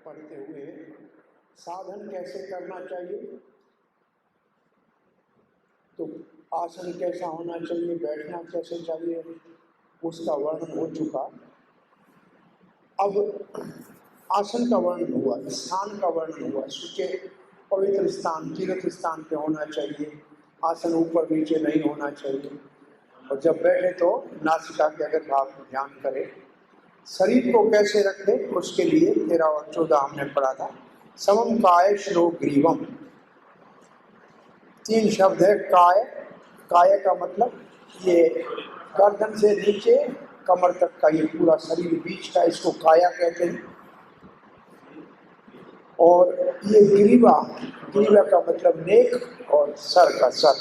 पढ़ते हुए साधन कैसे करना चाहिए, तो आसन कैसा होना चाहिए, बैठना कैसे चाहिए, उसका वर्णन हो चुका। अब आसन का वर्णन हुआ, स्थान का वर्णन हुआ। सूचे पवित्र स्थान, तीर्थ स्थान पे होना चाहिए। आसन ऊपर नीचे नहीं होना चाहिए। और जब बैठे तो नासिका के अगर भाव को ध्यान करें। शरीर को कैसे रखें, उसके लिए 13 और 14 हमने पढ़ा था। समम काय श्लो ग्रीवम, 3 शब्द है। काय, काय का मतलब ये गर्दन से नीचे कमर तक का ये पूरा शरीर बीच का, इसको काया कहते हैं। और ये ग्रीवा, ग्रीवा का मतलब नेक और सर का सर,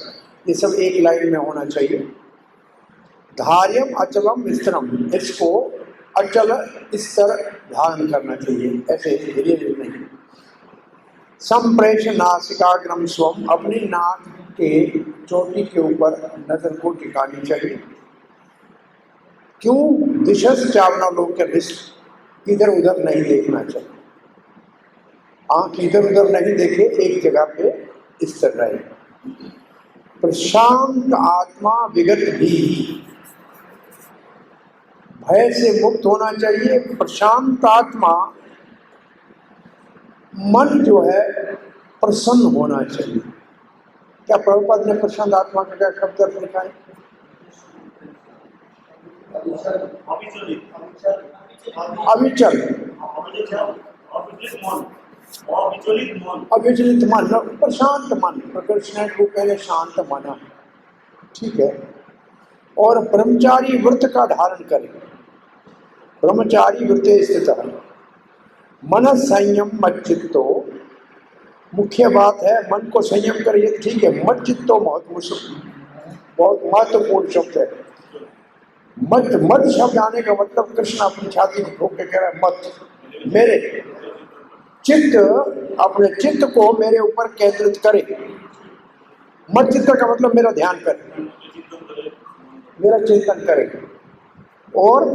ये सब एक लाइन में होना चाहिए। धार्यम अचलम स्थिरम, इसको अचल स्तर धारण करना चाहिए, ऐसे धीरे धीरे नहीं। संप्रेष नासिकाग्रम स्वम, अपनी नाक के चोटी के ऊपर नजर को टिकानी चाहिए। क्यों? दिशस चावनालोक्य, इधर उधर नहीं देखना चाहिए। आंख इधर उधर नहीं देखे, एक जगह पे स्थिर रहे। प्रशांत आत्मा विगत भी, भय से मुक्त होना चाहिए। प्रशांत आत्मा, मन जो है प्रसन्न होना चाहिए। क्या प्रभुपाद ने प्रशांत आत्मा का क्या शब्द अर्थ लिखा है? अविचल, अविचलित मन, प्रशांत मन, प्रकृष्ण को पहले शांत माना, ठीक है। और ब्रह्मचारी व्रत का धारण करें, ब्रह्मचारी व्रते स्थित है। मन संयम मत चित्तो, मुख्य बात है मन को संयम करिए, ठीक है। मत चित्तो बहुत महत्वपूर्ण शब्द है। मत, मत शब्द आने का मतलब कृष्ण अपनी छाती को ठोक के कह रहा है मत, मेरे चित्त, अपने चित्त को मेरे ऊपर केंद्रित करे। मत चित्त का मतलब मेरा ध्यान करे, मेरा चिंतन करे। और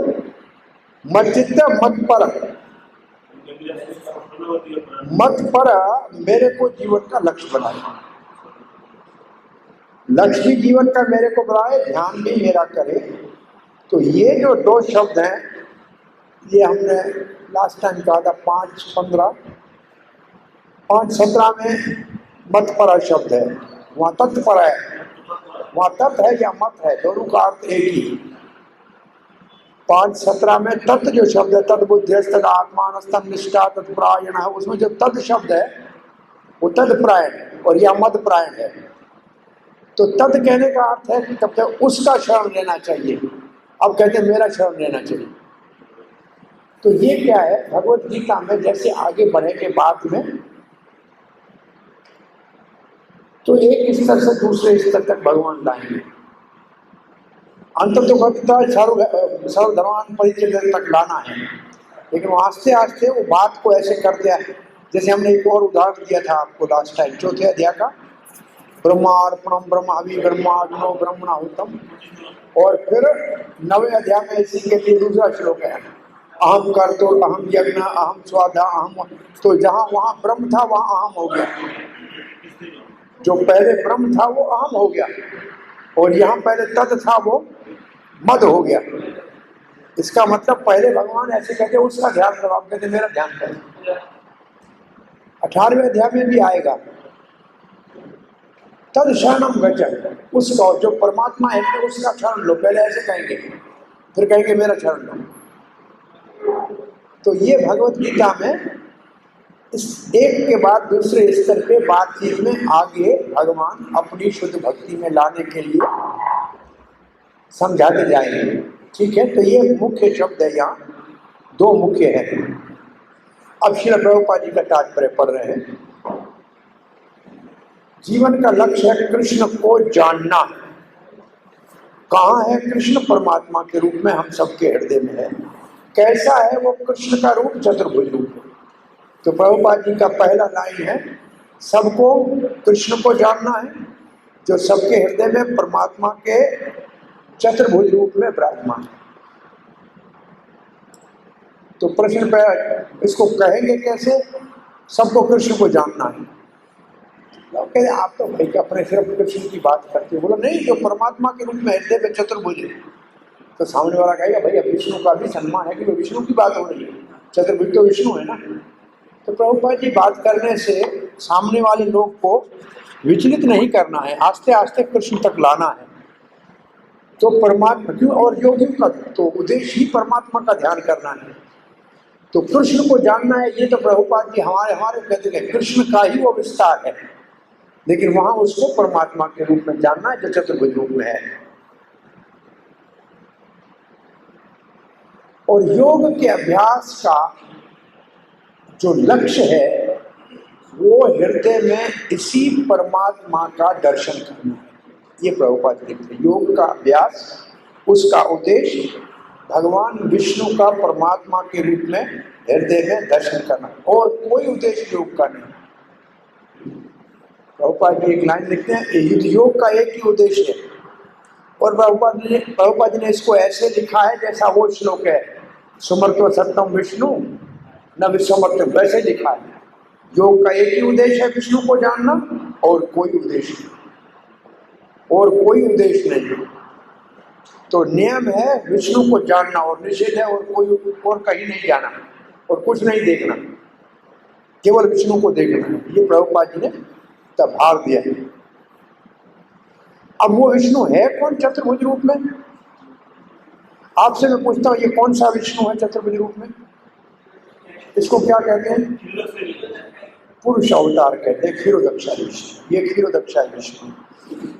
मत चित्त मत पर, मत पर मेरे को जीवन का लक्ष्य बनाए, लक्ष्य भी जीवन का मेरे को बनाए, ध्यान भी मेरा करे। तो ये जो 2 शब्द हैं, ये हमने लास्ट टाइम कहा था 5:15, 5:17 में मत पर शब्द है, वहाँ तत्पर है, वहाँ तत् है या मत है, दोनों का अर्थ एक ही। 5:17 में तत् जो शब्द है, तद बुद्धिस्त तद आत्मानस्तम निष्ठा तत्परायण है, उसमें जो तद शब्द है वो तत्परायण और या मद प्रायण है। तो तद कहने का अर्थ है कि तब तक उसका शरण लेना चाहिए। अब कहते हैं मेरा शरण लेना चाहिए। तो ये क्या है, भगवत गीता में जैसे आगे बढ़ेंगे बाद में, तो एक स्तर से दूसरे स्तर तक भगवान लाएंगे। अंत तो कहता है सर्वधर्मान परिचय तक लाना है, लेकिन वो आस्ते आस्ते वो बात को ऐसे कर दिया। जैसे हमने एक और उदाहरण दिया था आपको लास्ट टाइम, 4थे अध्याय का, ब्रह्मार्पणम ब्रह्मावि ब्रह्माग्नो ब्रह्मणाहुतम। और फिर 9वें अध्याय में इसी के लिए दूसरा श्लोक है, अहम कर्तो अहम यज्ञ अहम स्वाधा अहम। तो जहाँ वहाँ ब्रह्म था वहाँ अहम हो गया, जो पहले ब्रह्म था वो अहम हो गया, और यहाँ पहले तद था वो मद हो गया। इसका मतलब पहले भगवान ऐसे कहते उसका ध्यान करो, आप कहते मेरा ध्यान करो। 18वें अध्याय में भी आएगा, तद शरणम गच्छ, उसका जो परमात्मा है उसका शरण लो। पहले ऐसे कहेंगे, फिर कहेंगे मेरा शरण लो। तो ये भगवत गीता में इस एक के बाद दूसरे स्तर पे बातचीत में आगे भगवान अपनी शुद्ध भक्ति में लाने के लिए समझाते जाएंगे, ठीक है। तो ये मुख्य शब्द है यहाँ दो मुख्य है। अब श्रील प्रभुपाद जी का तात्पर्य पढ़ रहे हैं। जीवन का लक्ष्य है कृष्ण को जानना। कहाँ है कृष्ण? परमात्मा के रूप में हम सबके हृदय में है। कैसा है वो कृष्ण का रूप? चतुर्भुज रूप। तो प्रभुपाद जी का पहला लाइन है, सबको कृष्ण को जानना है जो सबके हृदय में परमात्मा के चतुर्भुज रूप में विराजमान है। तो प्रश्न पे इसको कहेंगे कैसे? सबको कृष्ण को जानना है। लोग कहते आप तो भाई अपने सिर्फ कृष्ण की बात करते हो। बोला नहीं, जो परमात्मा के रूप में हृदय में चतुर्भुज है। तो सामने वाला कहेगा भैया विष्णु का भी सम्मान है कि विष्णु की बात हो रही है, चतुर्भुज तो विष्णु है ना। तो प्रभुपाद जी बात करने से सामने वाले लोग को विचलित नहीं करना है, आस्ते आस्ते कृष्ण तक लाना है। तो परमात्मा क्यों, और योगियों का तो उद्देश्य ही परमात्मा का ध्यान करना है। तो कृष्ण को जानना है, ये तो प्रभुपाद जी हमारे कहते हैं कृष्ण का ही वो विस्तार है, लेकिन वहां उसको परमात्मा के रूप में जानना है जो चतुर्भुज रूप में है। और योग के अभ्यास का जो लक्ष्य है वो हृदय में इसी परमात्मा का दर्शन करना है। ये प्रभुपाद जी लिखते हैं, योग का अभ्यास उसका उद्देश्य भगवान विष्णु का परमात्मा के रूप में हृदय में दर्शन करना, और कोई उद्देश्य योग का नहीं। प्रभुपाद जी एक लाइन लिखते हैं, योग का एक ही उद्देश्य है। और प्रभुपाद जी ने इसको ऐसे लिखा है जैसा वो श्लोक है, सुमर्तो सत्यम विष्णु न विस्मर्त्यम, वैसे लिखा है। योग का एक ही उद्देश्य है विष्णु को जानना, और कोई उद्देश्य नहीं, और कोई उद्देश्य नहीं। तो नियम है विष्णु को जानना, और निषेध है और कोई और कहीं नहीं जाना और कुछ नहीं देखना, केवल विष्णु को देखना है। ये प्रभुपाद जी ने तब भाव दिया है। अब वो विष्णु है कौन चतुर्भुज रूप में? आपसे मैं पूछता हूँ, ये कौन सा विष्णु है चतुर्भुज रूप में? इसको क्या कहते हैं? पुरुष अवतार कहते हैं, क्षीरोदक्षा विष्णु। ये क्षीरोदक्षा विष्णु,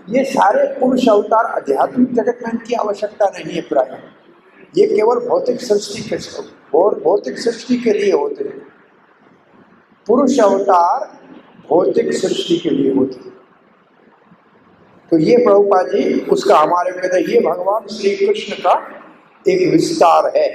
ये सारे पुरुष अवतार आध्यात्मिक जगत में इनकी आवश्यकता नहीं है प्राय। ये केवल भौतिक सृष्टि के और भौतिक सृष्टि के लिए होते हैं। पुरुष अवतार भौतिक सृष्टि के लिए होते हैं। तो ये प्रभुपाद जी उसका हमारे कहते हैं, ये भगवान श्री कृष्ण का एक विस्तार है।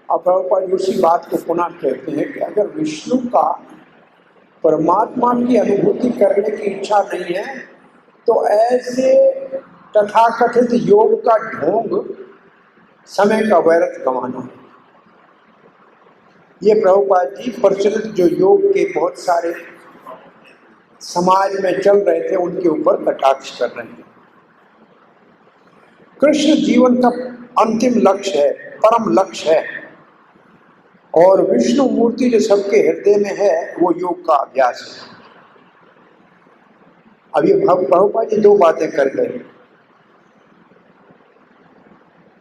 अब प्रभुपाद जी उसी बात को पुनः कहते हैं कि अगर विष्णु का परमात्मा की अनुभूति करने की इच्छा नहीं है तो ऐसे तथाकथित योग का ढोंग समय का व्यर्थ गंवाना है। ये प्रभुपाद जी प्रचलित जो योग के बहुत सारे समाज में चल रहे थे उनके ऊपर कटाक्ष कर रहे हैं। कृष्ण जीवन का अंतिम लक्ष्य है, परम लक्ष्य है, और विष्णु मूर्ति जो सबके हृदय में है वो योग का अभ्यास है। अब ये प्रभुपाद जी दो बातें कर गए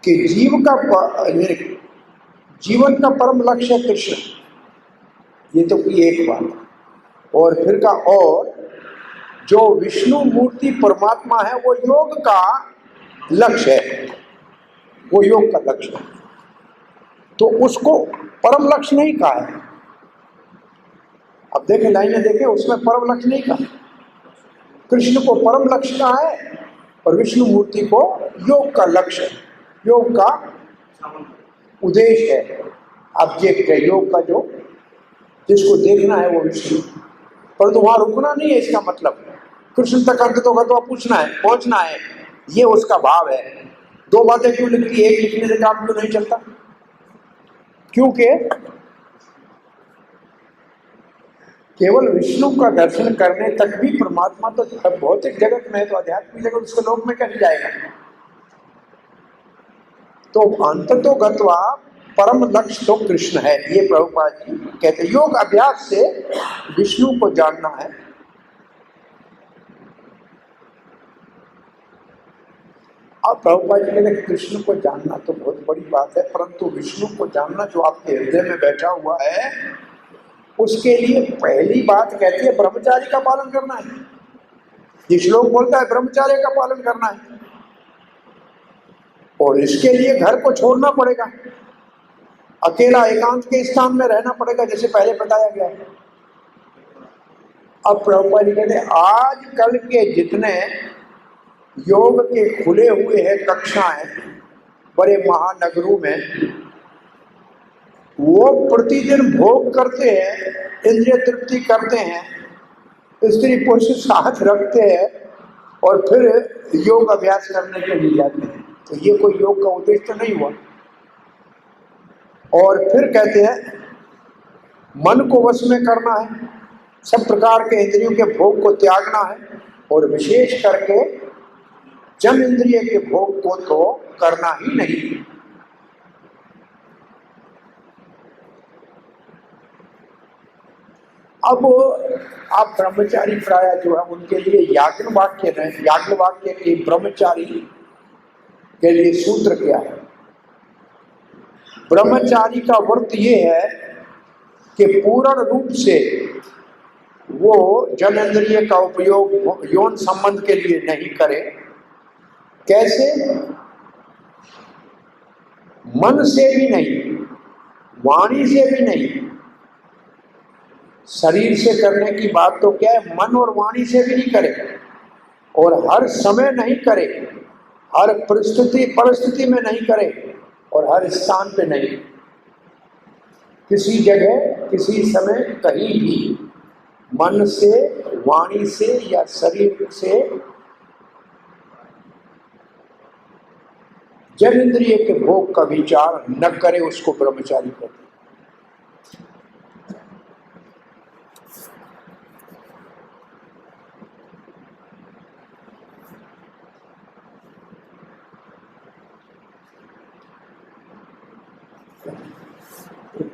कि जीवन का परम लक्ष्य है कृष्ण, ये तो की एक बात। और फिर का, और जो विष्णु मूर्ति परमात्मा है वो योग का लक्ष्य है, वो योग का लक्ष्य है। तो उसको परम लक्ष्य नहीं कहा है। अब देखें लाइनें देखें, उसमें परम लक्ष्य नहीं कहा। कृष्ण को परम लक्ष्य कहा है और विष्णु मूर्ति को योग का लक्ष्य है, योग का उद्देश्य है, ऑब्जेक्ट है योग का, जो जिसको देखना है वो विष्णु। परंतु वहां रुकना नहीं है, इसका मतलब कृष्ण तक अंत तो पूछना है, पहुंचना है, ये उसका भाव है। दो बातें क्यों लिखती है? एक लिखने से काम क्यों नहीं चलता? क्योंकि केवल विष्णु का दर्शन करने तक भी परमात्मा तो भौतिक जगत में है, तो आध्यात्मिक जगत उसके लोक में कैसे जाएगा? तो अंततो गत्वा परम लक्ष्य तो कृष्ण है, ये प्रभुपाद जी कहते। योग अभ्यास से विष्णु को जानना है। अब प्रभुपाद जी कहते कृष्ण को जानना तो बहुत बड़ी बात है, परंतु विष्णु को जानना जो आपके हृदय में बैठा हुआ है उसके लिए पहली बात कहती है ब्रह्मचारी का पालन करना है। ये श्लोक बोलता है ब्रह्मचर्य का पालन करना है, और इसके लिए घर को छोड़ना पड़ेगा, अकेला एकांत के स्थान में रहना पड़ेगा, जैसे पहले बताया गया है। अब प्रभुपाद जी कहते हैं आजकल के जितने योग के खुले हुए हैं कक्षाएं बड़े महानगरों में, वो प्रतिदिन भोग करते हैं, इंद्रिय तृप्ति करते हैं, स्त्री पुरुष साथ रखते हैं और फिर योग अभ्यास करने के लिए जाते हैं। तो ये कोई योग का उद्देश्य तो नहीं हुआ। और फिर कहते हैं मन को वश में करना है, सब प्रकार के इंद्रियों के भोग को त्यागना है, और विशेष करके जन इंद्रिय के भोग को तो करना ही नहीं। अब आप ब्रह्मचारी प्राय जो है उनके लिए याज्ञवल्क्य के ब्रह्मचारी के लिए सूत्र क्या है? ब्रह्मचारी का व्रत ये है कि पूर्ण रूप से वो जनेंद्रिय का उपयोग यौन संबंध के लिए नहीं करे। कैसे? मन से भी नहीं, वाणी से भी नहीं, शरीर से करने की बात तो क्या है, मन और वाणी से भी नहीं करे, और हर समय नहीं करे, हर परिस्थिति में नहीं करे, और हर स्थान पे नहीं, किसी जगह किसी समय कहीं भी मन से, वाणी से या शरीर से जनेंद्रिय के भोग का विचार न करे, उसको ब्रह्मचारी कहते हैं।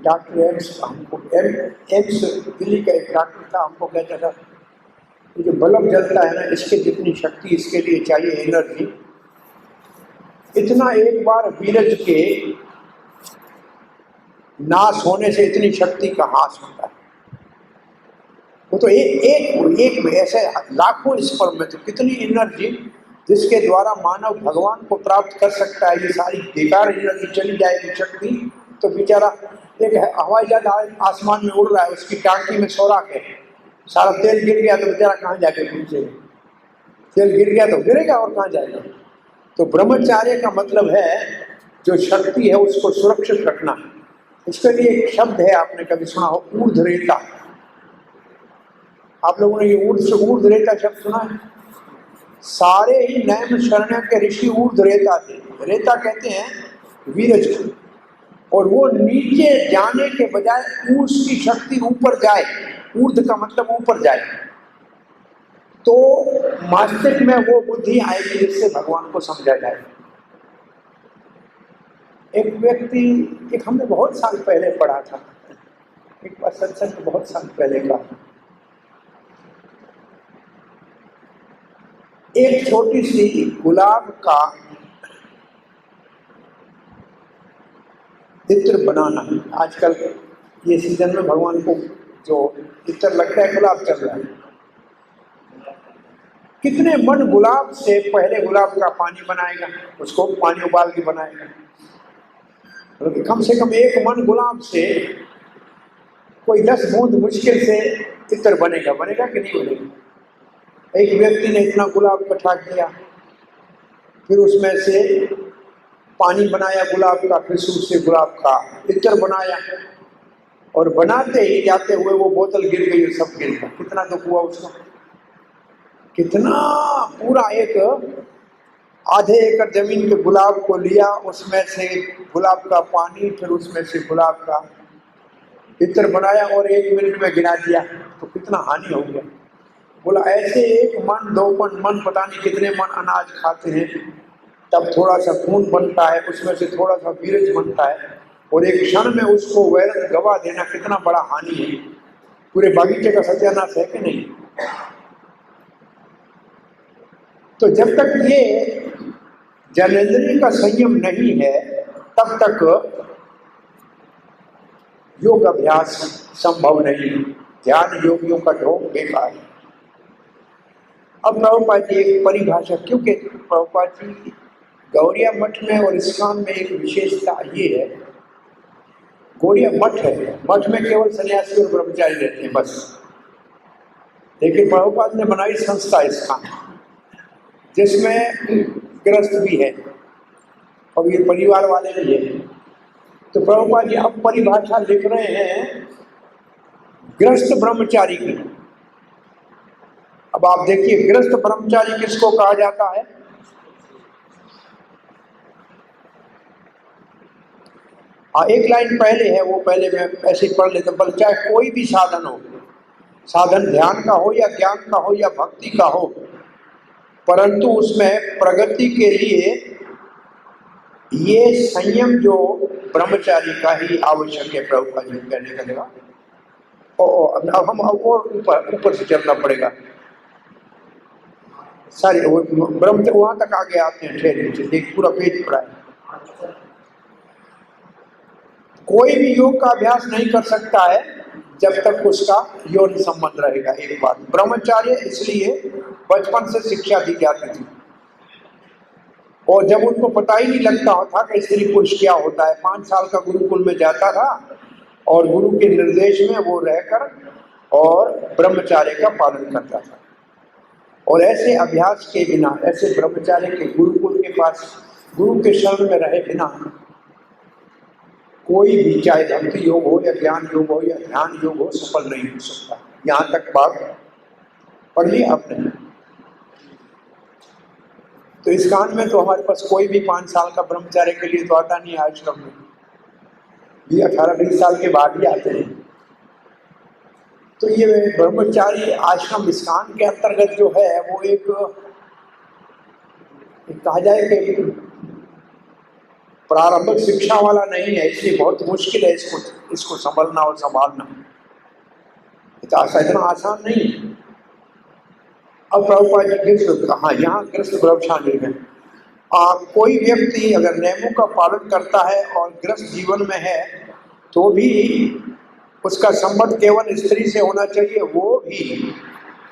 डॉक्टर एम्स दिल्ली का एक डॉक्टर था, हमको कहता था कि जो बल्ब जलता है ना, इसके जितनी शक्ति इसके लिए चाहिए एनर्जी, इतना एक बार वीरज के नाश होने से इतनी शक्ति का हास होता है। वो तो एक ऐसे लाखों स्पर्म में तो कितनी एनर्जी जिसके द्वारा मानव भगवान को प्राप्त कर सकता है, ये सारी बेकार एनर्जी चली जाएगी शक्ति, तो बेचारा एक हवाई जहाज आसमान में उड़ रहा है, उसकी टांकी में सोराख है, सारा तेल गिर गया तो बेचारा कहाँ जाके पहुंचेगा? तेल गिर गया तो गिरेगा और कहाँ जाएगा? तो ब्रह्मचार्य का मतलब है जो शक्ति है उसको सुरक्षित रखना। इसके लिए एक शब्द है, आपने कभी सुना हो, ऊर्ध्वरेता। आप लोगों ने ये ऊर्ध्वरेता शब्द सुना है? सारे ही नैम शरण के ऋषि ऊर्ध्वरेता थे। रेता कहते हैं वीरज को, और वो नीचे जाने के बजाय उसकी शक्ति ऊपर जाए, ऊर्ध्व का मतलब ऊपर जाए, तो मस्तिष्क में वो बुद्धि आएगी जिससे भगवान को समझा जाए। एक व्यक्ति, एक हमने बहुत साल पहले पढ़ा था, एक बार सत्संग बहुत साल पहले का, एक छोटी सी गुलाब का इत्र बनाना। आजकल ये सीजन में भगवान को जो इत्र लगता है, गुलाब चल रहा है, कितने मन गुलाब से पहले गुलाब का पानी बनाएगा, उसको पानी उबाल के बनाएगा, तो कम से कम एक मन गुलाब से कोई 10 बूंद मुश्किल से इत्र बनेगा कि नहीं बनेगा? एक व्यक्ति ने इतना गुलाब इकट्ठा किया, फिर उसमें से पानी बनाया गुलाब का, फिर उससे गुलाब का इत्र बनाया, और बनाते ही जाते हुए वो बोतल गिर गई, सब गिर गया। कितना दुख हुआ उसका, कितना पूरा एक आधे एकड़ जमीन के गुलाब को लिया, उसमें से गुलाब का पानी, फिर उसमें से गुलाब का इत्र बनाया और 1 मिनट में गिरा दिया, तो कितना हानि हो गया। बोला ऐसे 1 मन 2 मन पता नहीं कितने मन अनाज खाते हैं, तब थोड़ा सा खून बनता है, उसमें से थोड़ा सा वीरज बनता है, और एक क्षण में उसको व्यर्थ गवा देना कितना बड़ा हानि है, पूरे बागीचे का सत्यानाश है कि नहीं? तो जब तक ये जनेंद्रिय का संयम नहीं है, तब तक योग अभ्यास संभव नहीं। ध्यान योगियों का ढोंग बेकार है। अब प्रभुपाद जी एक परिभाषा क्यों कहते हैं? प्रभुपाद जी गौड़िया मठ में और इस्कॉन में एक विशेषता ये है, गौड़िया मठ है, मठ में केवल सन्यासी और ब्रह्मचारी रहते हैं बस। लेकिन प्रभुपाद ने बनाई संस्था इस्कॉन, जिसमें गृहस्थ भी है और ये परिवार वाले भी है। तो प्रभुपाद जी अब परिभाषा लिख रहे हैं गृहस्थ ब्रह्मचारी की। अब आप देखिए गृहस्थ ब्रह्मचारी किसको कहा जाता है? एक लाइन पहले है, वो पहले मैं ऐसे ही पढ़ लेता हूं। चाहे कोई भी साधन हो, साधन ध्यान का हो या ज्ञान का हो या भक्ति का हो, परंतु उसमें प्रगति के लिए ये संयम जो ब्रह्मचारी का ही आवश्यक है। प्रभुपाद जी कहने का देगा अब हम और ऊपर से चलना पड़ेगा। सारी ब्रह्म वहां तक आगे आते हैं, ठहरे पूरा पेज पड़ा है। कोई भी योग का अभ्यास नहीं कर सकता है जब तक उसका यौन संबंध रहेगा। एक बात, ब्रह्मचार्य इसलिए बचपन से शिक्षा दी जाती थी और जब उनको पता ही नहीं लगता था कि स्त्री पुरुष क्या होता है, 5 साल का गुरुकुल में जाता था और गुरु के निर्देश में वो रहकर और ब्रह्मचार्य का पालन करता था। और ऐसे अभ्यास के बिना, ऐसे ब्रह्मचार्य के गुरुकुल के पास गुरु के शरण में रहे बिना कोई भी, चाहे भक्ति योग हो या ज्ञान योग हो या ध्यान योग हो, सफल नहीं हो सकता। यहां तक बात पढ़ ली आपने। तो इस कान में तो हमारे पास कोई भी 5 साल का ब्रह्मचार्य के लिए तो आता नहीं है आश्रम में, ये 18-20 साल के बाद ही आते हैं। तो ये ब्रह्मचारी आश्रम इस्कान के अंतर्गत जो है वो एक कहा जाए कि प्रारंभिक शिक्षा वाला नहीं है, इसलिए बहुत मुश्किल है इसको संभलना और संभालना। इतना आसान नहीं है। अब प्रभुपाद जी हाँ, यहाँ गृहस्थ ब्रह्मचारी है। कोई व्यक्ति अगर नियमों का पालन करता है और गृहस्थ जीवन में है तो भी उसका संबंध केवल स्त्री से होना चाहिए, वो भी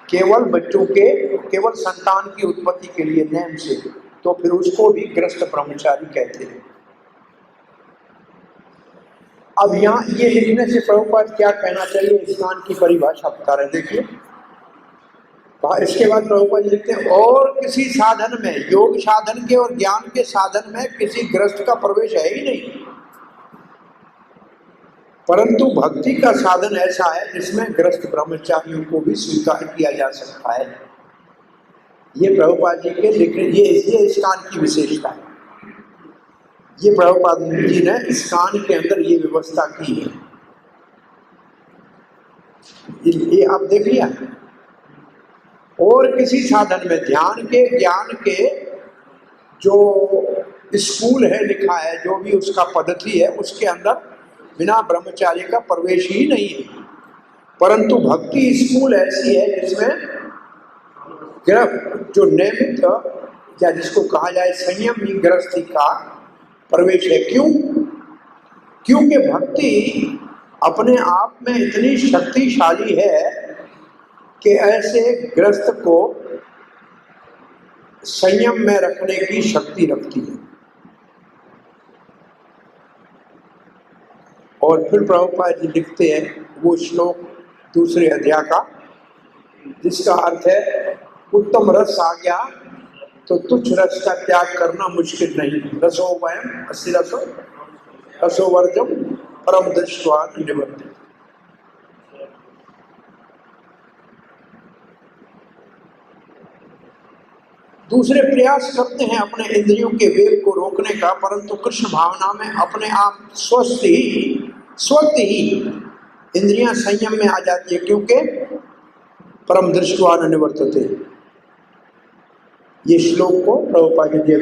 केवल बच्चों के, केवल संतान की उत्पत्ति के लिए नियम से, तो फिर उसको भी गृहस्थ ब्रह्मचारी कहते हैं। अब यहाँ ये लिखने से प्रभुपाद क्या कहना चाहिए, इस्लाम की परिभाषा बता रहे। देखिए इसके बाद प्रभुपाद जी लिखते हैं, और किसी साधन में, योग साधन के और ज्ञान के साधन में किसी गृहस्थ का प्रवेश है ही नहीं, परंतु भक्ति का साधन ऐसा है जिसमें गृहस्थ ब्रह्मचारियों को भी स्वीकार किया जा सकता है। ये प्रभुपाद जी के लिखने, ये इस्कान की विशेषता है। ये प्रभुपाद जी ने इस्कान के अंदर ये व्यवस्था की है। ये आप देख लिया। और किसी साधन में ध्यान के, ज्ञान के जो स्कूल है लिखा है, जो भी उसका पद्धति है, उसके अंदर बिना ब्रह्मचार्य का प्रवेश ही नहीं है। परंतु भक्ति स्कूल ऐसी है जिसमें जो नियमित या जिसको कहा जाए संयम ही गृहस्थी का प्रवेश है। क्यों? क्योंकि भक्ति अपने आप में इतनी शक्तिशाली है कि ऐसे गृहस्थ को संयम में रखने की शक्ति रखती है। और फिर प्रभुपाद जी लिखते हैं वो श्लोक दूसरे अध्याय का, जिसका अर्थ है उत्तम रस आ गया तो तुच्छ रस का त्याग करना मुश्किल नहीं। रसो वयम अस्ति रसो रसो वर्जम परम दृष्ट्वा निवर्तते। दूसरे प्रयास करते हैं अपने इंद्रियों के वेग को रोकने का, परंतु कृष्ण भावना में अपने आप स्वतः ही इंद्रियां संयम में आ जाती है, क्योंकि परम दृष्ट्वा निवर्तते। ये श्लोक को प्रभुपाद जी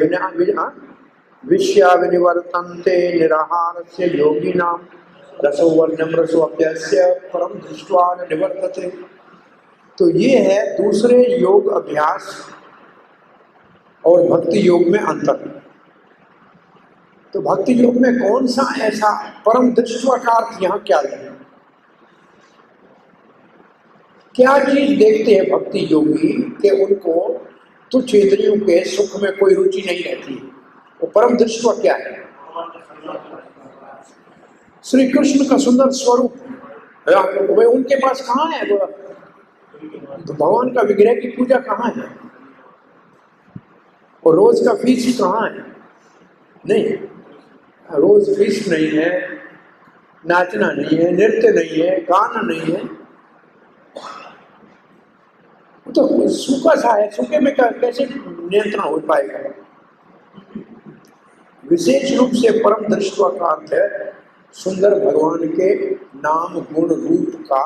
विषया विनिवर्तन्ते निराहारस्य योगिनां रसो वर्जम रसो अभ्यस्य परम दृष्ट्वा निवर्तते। तो ये है दूसरे योग अभ्यास और भक्ति योग में अंतर। तो भक्ति योग में कौन सा ऐसा परम दृष्टि का अर्थ यहाँ क्या है? क्या चीज देखते हैं भक्ति योगी कि उनको तुच्छ इंद्रियों के सुख में कोई रुचि नहीं रहती? वो परम दृष्टि क्या है? श्री कृष्ण का सुंदर स्वरूप वे उनके पास कहाँ है? वो तो भगवान का विग्रह की पूजा कहाँ है? और रोज का फीस कहाँ है? नहीं, रोज फीस नहीं है, नाचना नहीं है, नृत्य नहीं है, गाना नहीं है, तो सूखा सा है। सूखे में कैसे नियंत्रण हो पाएगा? विशेष रूप से परम दृष्टि का अर्थ है सुंदर भगवान के नाम गुण रूप का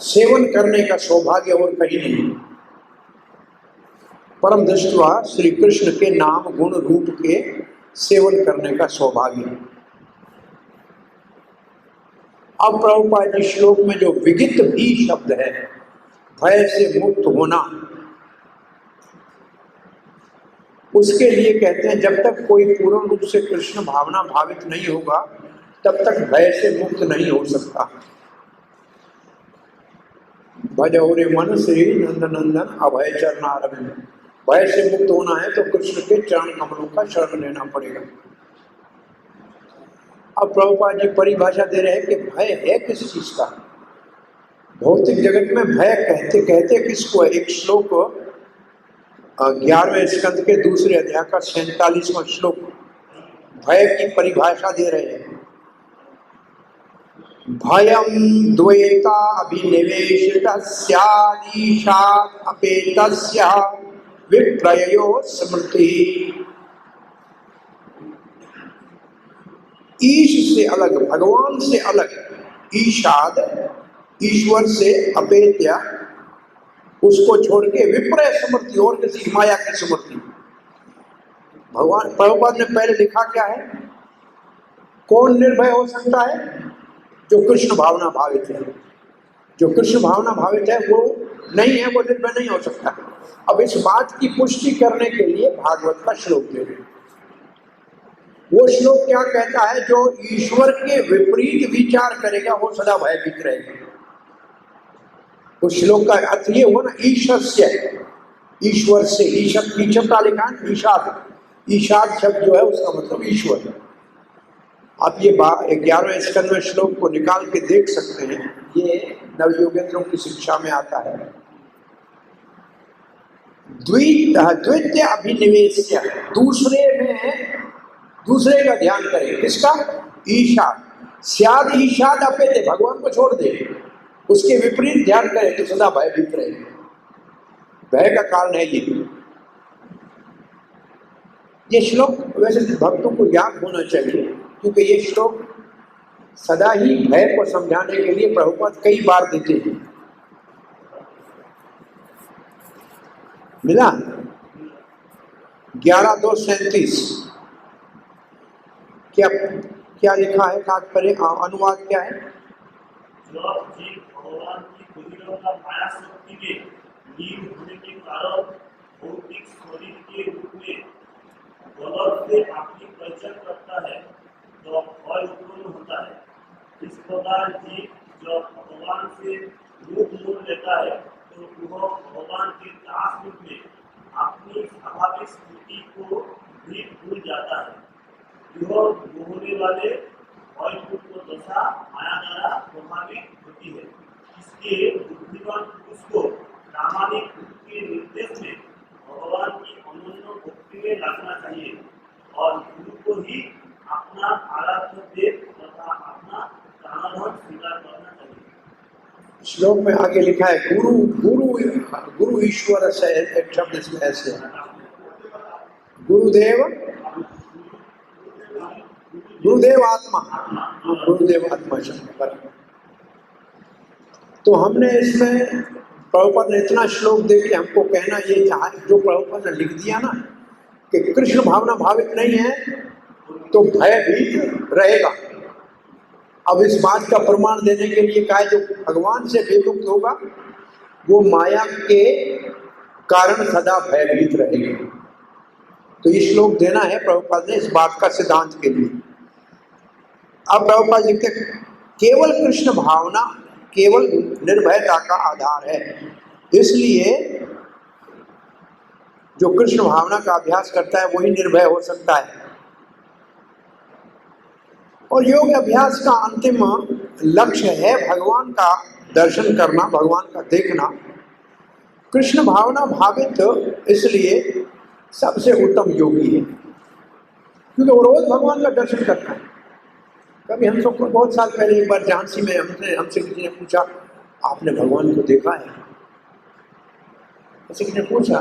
सेवन करने का सौभाग्य और कहीं नहीं। परम दृष्टवा श्री कृष्ण के नाम गुण रूप के सेवन करने का सौभाग्य। अब प्रभुपाद जी श्लोक में जो विगित भी शब्द है, भय से मुक्त होना, उसके लिए कहते हैं जब तक कोई पूर्ण रूप से कृष्ण भावना भावित नहीं होगा तब तक भय से मुक्त नहीं हो सकता। भजौरे मन श्री नंदन नंदन अभय चरणारविंद। भय से मुक्त होना है तो कृष्ण के चरण कमलों का शरण लेना पड़ेगा। अब प्रभुपाद जी परिभाषा दे रहे हैं कि भय है किस चीज का? भौतिक जगत में भय कहते कहते किसको है? एक श्लोक 11वें स्कंद के दूसरे अध्याय का 47वां श्लोक भय की परिभाषा दे रहे हैं। भयं द्वैता अभिनिवेशितस्यादीशात् अपेतस्य विप्रयो स्मृति। ईश से अलग, भगवान से अलग, ईशाद ईश्वर से अपेत्य, उसको छोड़ के विप्रय स्मृति और किसी माया की स्मृति। भगवान प्रभुपाद ने पहले लिखा क्या है? कौन निर्भय हो सकता है? जो कृष्ण भावना भावित है। जो कृष्ण भावना भावित है वो नहीं है, वो निर्भय नहीं हो सकता। अब इस बात की पुष्टि करने के लिए भागवत का श्लोक दे रहे हैं। वो श्लोक क्या कहता है? जो ईश्वर के विपरीत विचार करेगा वो सदा भयभीत रहेगा। उस श्लोक का अर्थ ये हुआ ना, ईशस्य, ईश्वर से, ईशता लिखा है, ईशाद, ईशाद शब्द जो है उसका मतलब ईश्वर। आप ये 11वें स्कंद में श्लोक को निकाल के देख सकते हैं, ये नवयोगेंद्रों की शिक्षा में आता है। द्वितीय अभिनिवेश्य, दूसरे का ध्यान करें। किसका? ईशाद। स्याद ईशाद अपेते, भगवान को छोड़ दे, उसके विपरीत ध्यान करें तो सदा भयभीत रहेगा। भय का कारण है ये श्लोक वैसे भक्तों को याद होना चाहिए, क्योंकि ये श्लोक सदा ही भय को समझाने के लिए प्रभुपाद कई बार देते हैं। मिला 11:2:37 क्या लिखा है? तात्पर्य अनुवाद क्या है? भगवान की बुद्धिमत्ता माया शक्ति में लीन होने के कारण भौतिक शरीर के रूप में गलत से अपनी पहचान करता है तो भय उत्पन्न होता है। इस प्रकार जीव जब भगवान से रूप मोड़ लेता है तो वह भगवान के दास रूप में अपनी स्वाभाविक स्थिति को भी भूल जाता है। यह होने वाले भयपूर्ण दशा माया द्वारा प्रभावित होती है। इसके बुद्धिमान पुरुष को प्रामाणिक के निर्देश में भगवान की अनन्य भक्ति में लगना चाहिए और गुरु को ही अपना आराध्य देव तथा अपना प्राणधन स्वीकार करना चाहिए। श्लोक में आगे लिखा है गुरु ईश्वर से, एक शब्द इसमें ऐसे है, गुरुदेव आत्मा, गुरुदेव आत्मा शब्द पर। तो हमने इसमें प्रभुपाद ने इतना श्लोक दे के हमको कहना ये चाहा, जो प्रभुपाद ने लिख दिया ना कि कृष्ण भावना भावित नहीं है तो भयभीत रहेगा। अब इस बात का प्रमाण देने के लिए कहा, जो भगवान से बेमुक्त होगा वो माया के कारण सदा भयभीत रहेगा। तो ये श्लोक देना है प्रभुपाद ने इस बात का सिद्धांत के लिए। अब प्रभुपाद लिखते केवल कृष्ण भावना केवल निर्भयता का आधार है। इसलिए जो कृष्ण भावना का अभ्यास करता है वही निर्भय हो सकता है। और योग अभ्यास का अंतिम लक्ष्य है भगवान का दर्शन करना, भगवान का देखना। कृष्ण भावना भावित इसलिए सबसे उत्तम योगी है, क्योंकि वो रोज भगवान का दर्शन करता है। कभी हम सबको बहुत साल पहले एक बार झांसी में हमसे किसी ने पूछा, आपने भगवान को देखा है? किसी ने पूछा,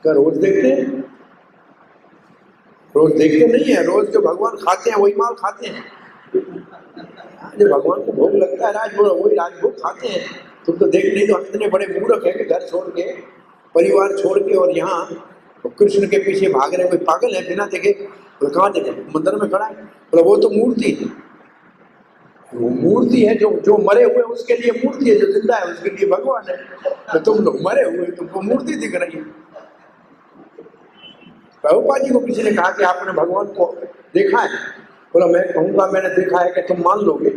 क्या रोज देखते हैं? रोज देखते नहीं है, रोज जो भगवान खाते हैं वही माल खाते हैं। जो भगवान को भोग लगता है वही राजभोग खाते हैं। तुम तो देख नहीं, तो हम इतने बड़े मूर्ख है कि घर छोड़ के, परिवार छोड़ के और यहाँ कृष्ण के पीछे भाग रहे। कोई पागल है बिना देखे? बोले कहाँ देखे? मंदिर में खड़ा है। बोले वो तो मूर्ति है। वो मूर्ति है, जो मरे हुए उसके लिए मूर्ति है, जो जिंदा है उसके लिए भगवान है। तो तुम लोग मरे हुए, तुमको मूर्ति दिख रही है। प्रभुपाद जी को किसी ने कहा कि आपने भगवान को देखा है? बोला मैं कहूँगा मैंने देखा है कि तुम मान लोगे?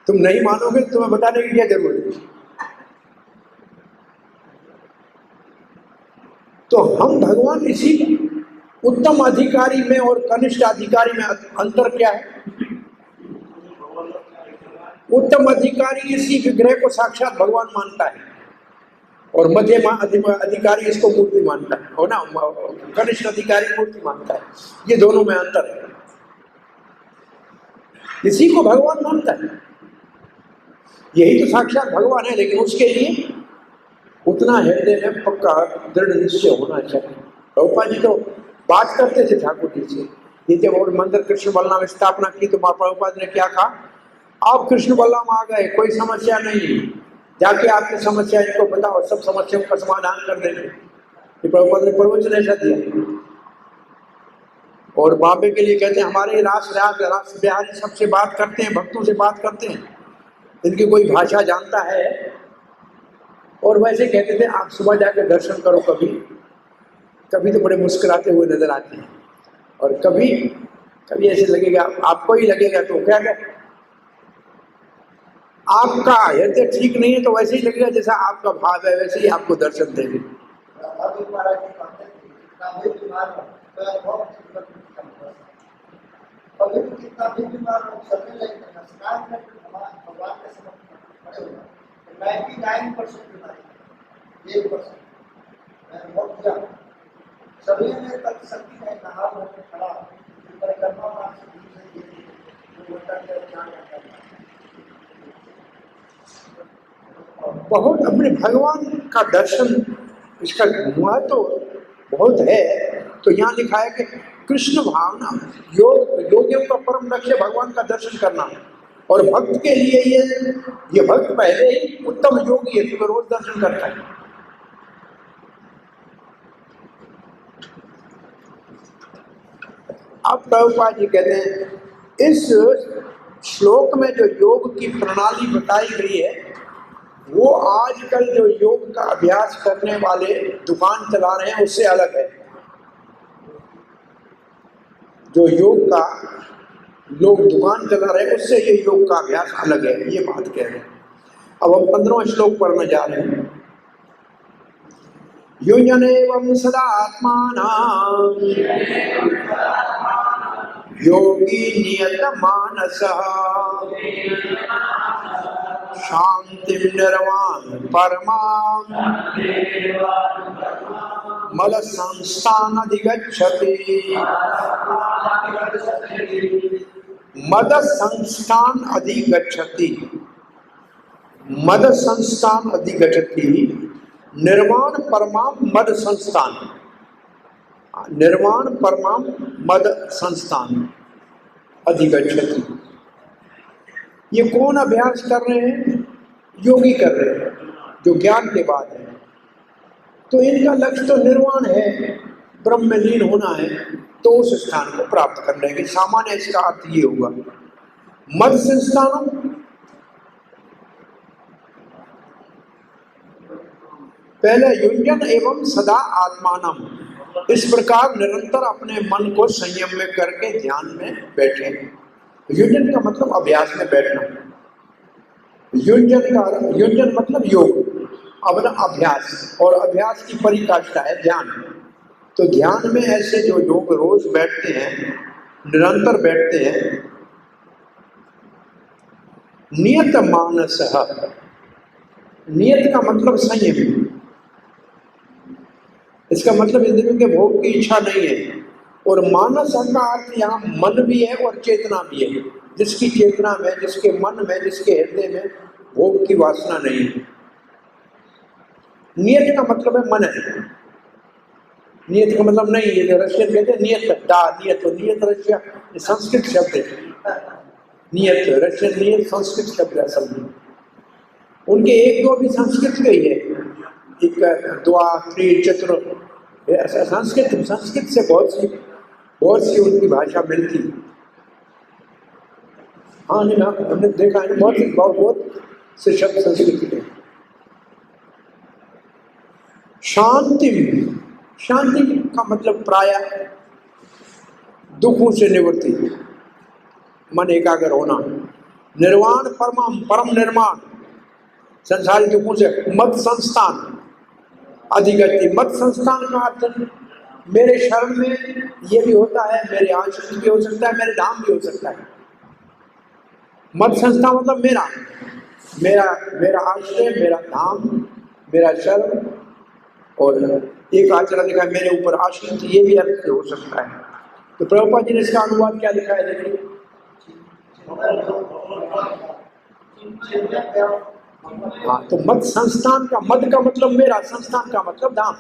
तुम नहीं मानोगे तो तुम्हें बताने की क्या जरूरत है? तो हम भगवान, इसी उत्तम अधिकारी में और कनिष्ठ अधिकारी में अंतर क्या है? उत्तम अधिकारी इसी विग्रह को साक्षात भगवान मानता है और मध्यम अधिकारी इसको मूर्ति मानता है, हो ना? कनिष्ठ अधिकारी मूर्ति मानता है। ये दोनों में अंतर है। इसी को भगवान मानता है, यही तो साक्षात भगवान है। लेकिन उसके लिए उतना हृदय में पक्का दृढ़ निश्चय होना चाहिए। प्रभुपाद जी तो बात करते थे ठाकुर जी से। ये जब और मंदिर कृष्ण बलराम स्थापना की तो माँ प्रभुपाद ने क्या कहा, आप कृष्ण बलराम आ गए, कोई समस्या नहीं, जाके आपकी समस्या इनको बताओ, सब समस्याओं का समाधान कर देंगे। प्रभुपाद ने प्रवचन ऐसा दिया। और बाबे के लिए कहते हैं, हमारे राष्ट्र बिहारी सबसे बात करते हैं, भक्तों से बात करते हैं, इनकी कोई भाषा जानता है। और वैसे कहते थे आप सुबह जाकर दर्शन करो, कभी कभी तो बड़े मुस्कुराते हुए नजर आते हैं, और कभी कभी ऐसे लगेगा, आपको ही लगेगा तो क्या आपका हृदय ठीक नहीं है तो वैसे ही लगेगा जैसा आपका भाव है, वैसे ही आपको दर्शन देंगे। बहुत अपने भगवान का दर्शन, इसका हुआ तो बहुत है। तो यहाँ लिखा है कि कृष्ण भावना योगियों का परम लक्ष्य भगवान का दर्शन करना, और भक्त के लिए ये भक्त पहले ही उत्तम योगी है क्योंकि रोज दर्शन करता है। अब प्रभुपाद जी कहते हैं इस श्लोक में जो योग की प्रणाली बताई गई है वो आजकल जो योग का अभ्यास करने वाले दुकान चला रहे हैं उससे अलग है। जो योग का लोग दुकान चला रहे हैं उससे ये योग का अभ्यास अलग है, ये बात कह रहे हैं। अब हम 15वां श्लोक पढ़ने जा रहे हैं। युञ्जनेवं सदा आत्मानं योगी नियतमानसः शांतिं निर्वाण परमां मल संस्थान अधिगच्छति। मद संस्थान अधिगच्छति, मद संस्थान अधिगच्छति, निर्वाण परमाम मद संस्थान, निर्वाण परमाम मद संस्थान अधिगच्छति। ये कौन अभ्यास कर रहे हैं? योगी कर रहे हैं जो ज्ञान के बाद है। तो इनका लक्ष्य तो निर्वाण है, ब्रह्म में लीन होना है, तो उस स्थान को प्राप्त करने की सामान्य इसका अर्थ ये होगा। मद संस्थानम, पहले युञ्जन एवं सदा आत्मानम, इस प्रकार निरंतर अपने मन को संयम में करके ध्यान में बैठे। युंजन का मतलब अभ्यास में बैठना। युंजन मतलब योग, अपना अभ्यास, और अभ्यास की परिकाष्ठा है ध्यान। तो ध्यान में ऐसे जो लोग रोज बैठते हैं, निरंतर बैठते हैं, नियत मानस, नियत का मतलब संयम। इसका मतलब इंद्रियों के भोग की इच्छा नहीं है। और मानस का अर्थ यहाँ मन भी है और चेतना भी है। जिसकी चेतना में, जिसके मन में, जिसके हृदय में भोग की वासना नहीं है। नियत का मतलब है मन है। नियत का मतलब नहीं, ये जो रशियन कहते हैं नियत, नियत, तो नियत रशिया संस्कृत शब्द है। नियत रशियन, नियत संस्कृत शब्द है असल में। उनके एक दो भी संस्कृत के ही है, एक द्वा, त्रि, चतुर, संस्कृत से बहुत सी उनकी भाषा मिलती है। हाँ नहीं, हमने देखा है बहुत से शब्द संस्कृत के। शांति, शांति का मतलब प्रायः दुखों से निवृत्ति, मन एकाग्र होना। निर्वाण परम निर्माण, संसारी दुखों से। मत संस्थान, अधिगति। मत संस्थान का अर्थ मेरे शरण में ये भी होता है, मेरे आश्रम भी हो सकता है, मेरे धाम भी हो सकता है। मत संस्थान मतलब मेरा आश्रय, मेरा धाम, मेरा शरण, और एक आचरण लिखा है मेरे ऊपर आश्रित, ये भी अर्थ हो सकता है। तो प्रभुपाद जी ने इसका अनुवाद क्या लिखा है देखिए। हाँ, तो मत संस्थान का, मत का मतलब मेरा, संस्थान का मतलब धाम।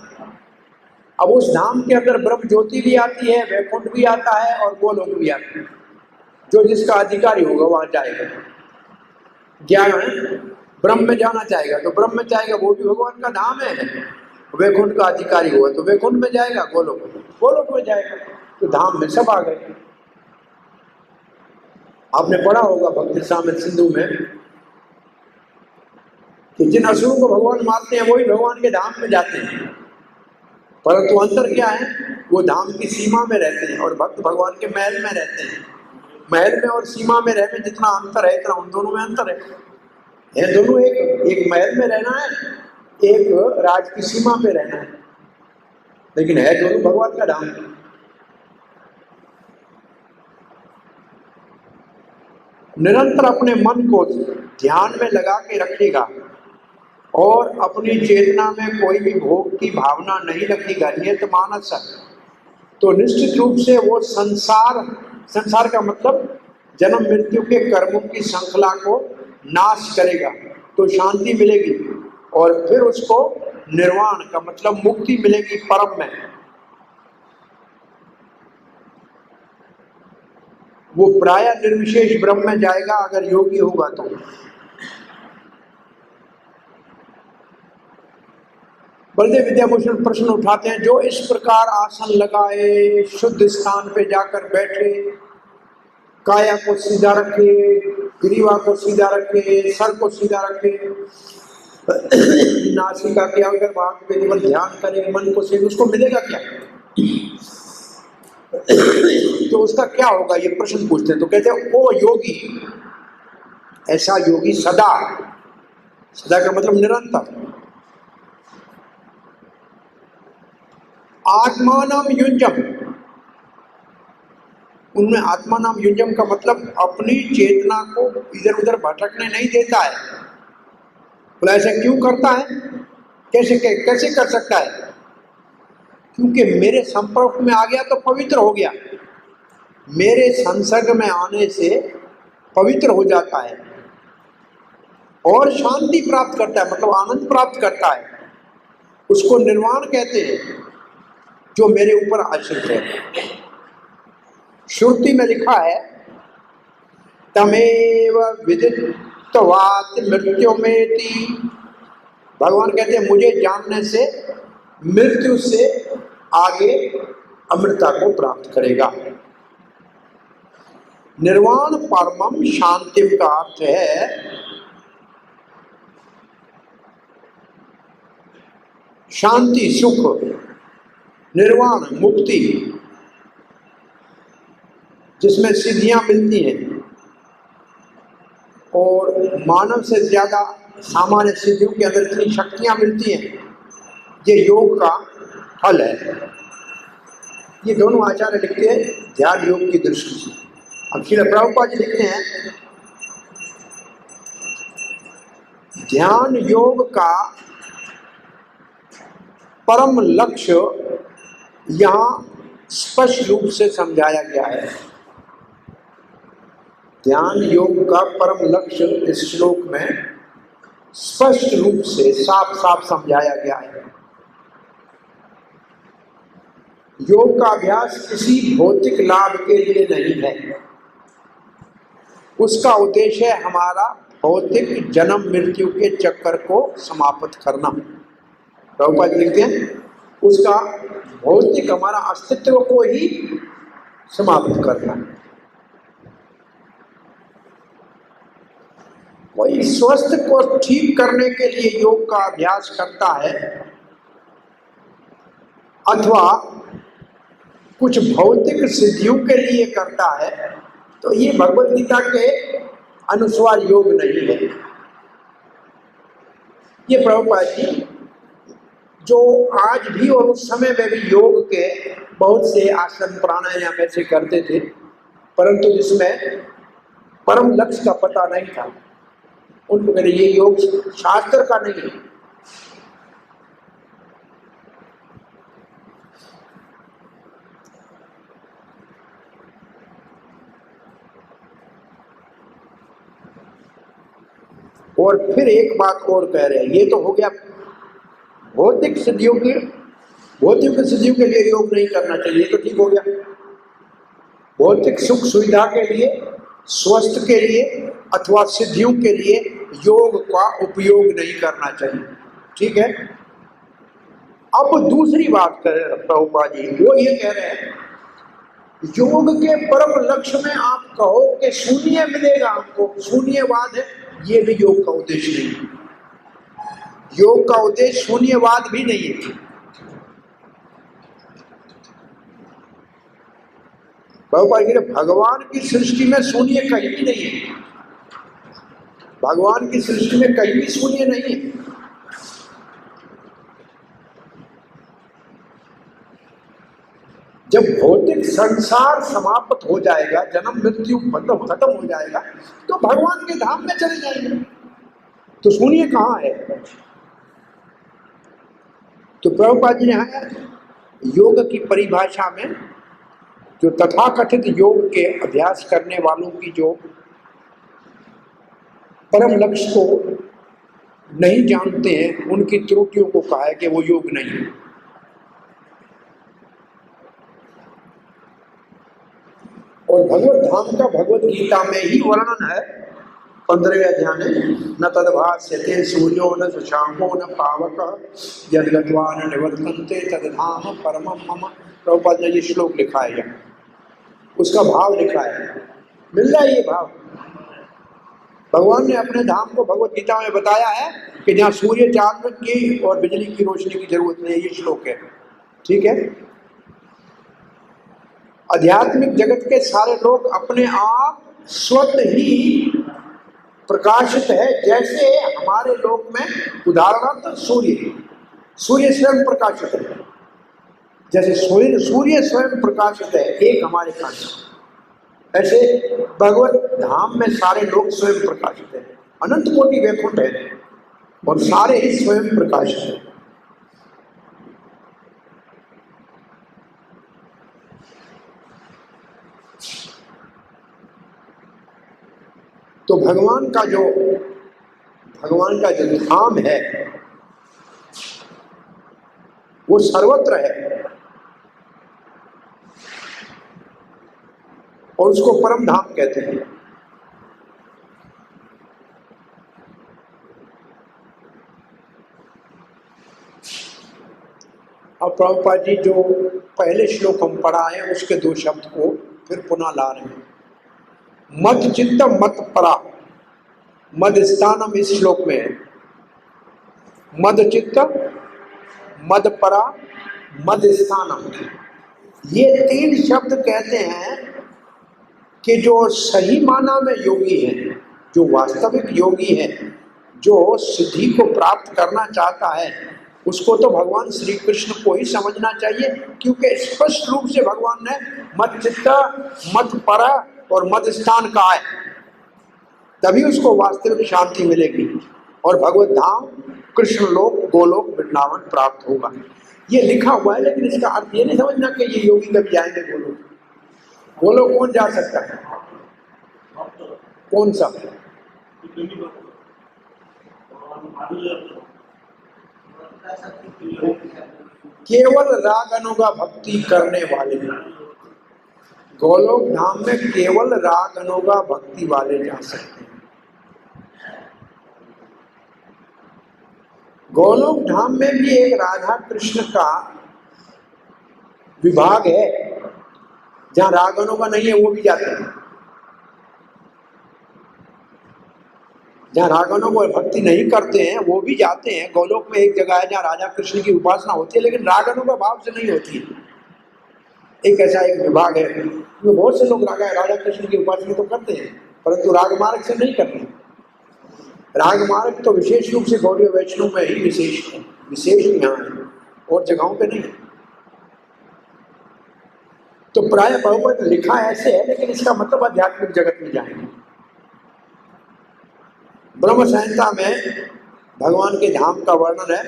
अब उस धाम के अंदर ब्रह्म ज्योति भी आती है, वैकुंठ भी आता है, और गोलोक भी आता है। जो जिसका अधिकारी होगा वहां जाएगा। ज्ञान है, ब्रह्म में जाना चाहेगा तो ब्रह्म में जाएगा, वो भी भगवान का धाम है। वैकुंठ का अधिकारी हुआ तो वैकुंठ में जाएगा, गोलोक में जाएगा। तो धाम में सब आ गए। आपने पढ़ा होगा भक्तिसामत सिंधु में कि जिन असुरों को भगवान मारते हैं वही भगवान के धाम में जाते हैं, परंतु अंतर क्या है, वो धाम की सीमा में रहते हैं और भक्त भगवान के महल में रहते हैं। महल में और सीमा में रहने में जितना अंतर है, इतना उन दोनों में अंतर है। दोनों एक महल में रहना है, एक राज की सीमा पे रहना है, लेकिन है दोनों भगवान का धाम। निरंतर अपने मन को ध्यान में लगा के रखेगा और अपनी चेतना में कोई भी भोग की भावना नहीं रखेगा, नियत मानस, तो निश्चित रूप से वो संसार का मतलब जन्म मृत्यु के कर्मों की श्रृंखला को नाश करेगा, तो शांति मिलेगी। और फिर उसको निर्वाण का मतलब मुक्ति मिलेगी परम में। वो प्रायः निर्विशेष ब्रह्म में जाएगा अगर योगी होगा तो। बलदेव विद्याभूषण प्रश्न उठाते हैं, जो इस प्रकार आसन लगाए, शुद्ध स्थान पे जाकर बैठे, काया को सीधा रखे, ग्रीवा को सीधा रखे, सर को सीधा रखे, नासिका के अग्रभाग पे केवल ध्यान करे, मन को से, उसको मिलेगा क्या? तो उसका क्या होगा, ये प्रश्न पूछते हैं। तो कहते हैं ओ योगी, ऐसा योगी सदा का मतलब निरंतर, आत्मानाम युंजम, उनमें आत्मानाम युंजम का मतलब अपनी चेतना को इधर उधर भटकने नहीं देता है। बोला ऐसा क्यों करता है, कैसे कर सकता है? क्योंकि मेरे संपर्क में आ गया तो पवित्र हो गया, मेरे संसर्ग में आने से पवित्र हो जाता है और शांति प्राप्त करता है, मतलब आनंद प्राप्त करता है। उसको निर्वाण कहते हैं, जो मेरे ऊपर आश्रित है। श्रुति में लिखा है तमेव विदित्वात् मृत्युमेति, भगवान कहते हैं मुझे जानने से मृत्यु से आगे अमृता को प्राप्त करेगा। निर्वाण परमम शांति का अर्थ है शांति, सुख, निर्वाण, मुक्ति, जिसमें सिद्धियां मिलती हैं। और मानव से ज्यादा सामान्य सिद्धियों के अंदर इतनी शक्तियां मिलती हैं, ये योग का फल है। ये दोनों आचार्य लिखते हैं ध्यान योग की दृष्टि से। अब श्रील प्रभुपाद जी लिखते हैं ध्यान योग का परम लक्ष्य यहाँ स्पष्ट रूप से समझाया गया है। ध्यान योग का परम लक्ष्य इस श्लोक में स्पष्ट रूप से साफ साफ समझाया गया है। योग का अभ्यास किसी भौतिक लाभ के लिए नहीं है, उसका उद्देश्य है हमारा भौतिक जन्म मृत्यु के चक्कर को समाप्त करना। प्रभुपाद जी लिखते हैं उसका भौतिक हमारा अस्तित्व को ही समाप्त करना। कोई स्वास्थ्य को ठीक करने के लिए योग का अभ्यास करता है अथवा कुछ भौतिक सिद्धियों के लिए करता है, तो ये भगवद गीता के अनुसार योग नहीं है। ये प्रभुपाद जी जो आज भी और उस समय में भी योग के बहुत से आसन प्राणायाम ऐसे करते थे, परंतु जिसमें परम लक्ष्य का पता नहीं था, उनको कहते ये योग शास्त्र का नहीं है। और फिर एक बात और कह रहे हैं, ये तो हो गया भौतिक सिद्धियों के लिए योग नहीं करना चाहिए, तो ठीक हो गया। भौतिक सुख सुविधा के लिए, स्वस्थ के लिए अथवा सिद्धियों के लिए योग का उपयोग नहीं करना चाहिए, ठीक है। अब दूसरी बात कह रहे हैं प्रभुपाद जी, वो ये कह रहे हैं योग के परम लक्ष्य में आप कहो कि शून्य मिलेगा हमको, शून्यवाद है, ये भी योग का उद्देश्य नहीं है। योग का उद्देश्य शून्यवाद भी नहीं है। प्रभुपाद जी भगवान की सृष्टि में शून्य कहीं भी नहीं है, भगवान की सृष्टि में कहीं भी शून्य नहीं है। जब भौतिक संसार समाप्त हो जाएगा, जन्म मृत्यु खत्म हो जाएगा, तो भगवान के धाम में चले जाएंगे, तो शून्य कहाँ है। तो प्रभुपाद जी ने योग की परिभाषा में जो तथाकथित योग के अभ्यास करने वालों की जो परम लक्ष्य को नहीं जानते हैं, उनकी त्रुटियों को कहा है कि वो योग नहीं है। और भगवत धाम का भगवत गीता में ही वर्णन है 15वें अध्याय में, न तद्भास्यते सूर्यो न शशांको न पावक यद्गत्वा न निवर्तन्ते तद्धाम परमं मम। प्रभुपाद ने ये श्लोक लिखा है, उसका भाव लिखा है, मिल रहा है ये भाव। भगवान ने अपने धाम को भगवत गीता में बताया है कि जहाँ सूर्य चांद की और बिजली की रोशनी की जरूरत नहीं है, ये श्लोक है, ठीक है। आध्यात्मिक जगत के सारे लोग अपने आप स्वतः ही प्रकाशित है, जैसे हमारे लोक में उदाहरणार्थ सूर्य स्वयं प्रकाशित है, जैसे सूर्य स्वयं प्रकाशित है एक हमारे कांच, ऐसे भगवत धाम में सारे लोग स्वयं प्रकाशित है। अनंत कोटि वैकुंठ है और सारे ही स्वयं प्रकाशित है। तो भगवान का जो धाम है वो सर्वत्र है और उसको परम धाम कहते हैं। अब प्रभुपाद जी जो पहले श्लोक हम पढ़ा है उसके दो शब्द को फिर पुनः ला रहे हैं। मत चित्त मत परा, मद स्थानम इस श्लोक में है। मद चित्त मद परा मद स्थानम, ये तीन शब्द कहते हैं कि जो सही माना में योगी है जो वास्तविक योगी है, जो सिद्धि को प्राप्त करना चाहता है, उसको तो भगवान श्री कृष्ण को ही समझना चाहिए, क्योंकि स्पष्ट रूप से भगवान ने मत चित्त, मत पर और मत स्थान कहा है, तभी उसको वास्तविक शांति मिलेगी और भगवत धाम, कृष्ण लोक, गोलोक, वृंदावन प्राप्त होगा। ये लिखा हुआ है, लेकिन इसका अर्थ ये नहीं समझना कि ये योगी कभी जाएंगे गोलोक। गोलोक कौन जा सकता है? कौन सा? केवल राग अनुगा भक्ति करने वाले। गोलोक धाम में केवल राग अनुगा भक्ति वाले जा सकते हैं। गोलोक धाम में भी एक राधा कृष्ण का विभाग है, जहां राग अनुगा नहीं है वो भी जाते हैं। जहाँ रागनों को भक्ति नहीं करते हैं वो भी जाते हैं। गोलोक में एक जगह है जहाँ राधा कृष्ण की उपासना होती है, लेकिन रागनों का भाव से नहीं होती है। एक ऐसा एक विभाग है, तो बहुत से लोग राधा कृष्ण की उपासना तो करते हैं, परंतु राग मार्ग से नहीं करते। राग मार्ग तो विशेष रूप से गौड़ीय वैष्णव में ही विशेष यहाँ है, और जगहों पे नहीं। तो प्राय बहुमत लिखा ऐसे है, लेकिन इसका मतलब आध्यात्मिक जगत में जाएंगे। ब्रह्म संहिता में भगवान के धाम का वर्णन है,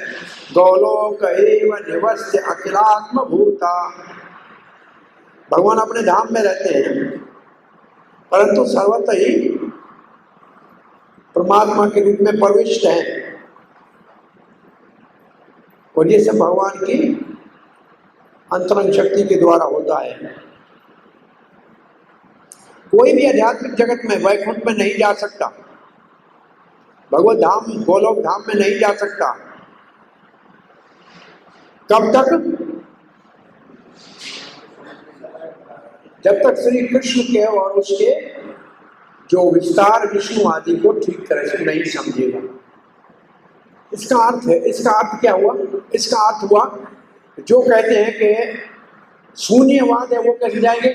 गोलोक एव निवस्य अखिलात्म भूता। भगवान अपने धाम में रहते हैं, परंतु सर्वत्र ही परमात्मा के रूप में प्रविष्ट हैं, और ये सब भगवान की अंतरंग शक्ति के द्वारा होता है। कोई भी आध्यात्मिक जगत में, वैकुंठ में नहीं जा सकता, भगवत धाम गोलोक धाम में नहीं जा सकता। कब तक? जब तक श्री कृष्ण के और उसके जो विस्तार विष्णु आदि को ठीक तरह से नहीं समझेगा। इसका अर्थ क्या हुआ? इसका अर्थ हुआ, जो कहते हैं कि शून्यवाद है वो कैसे जाएंगे?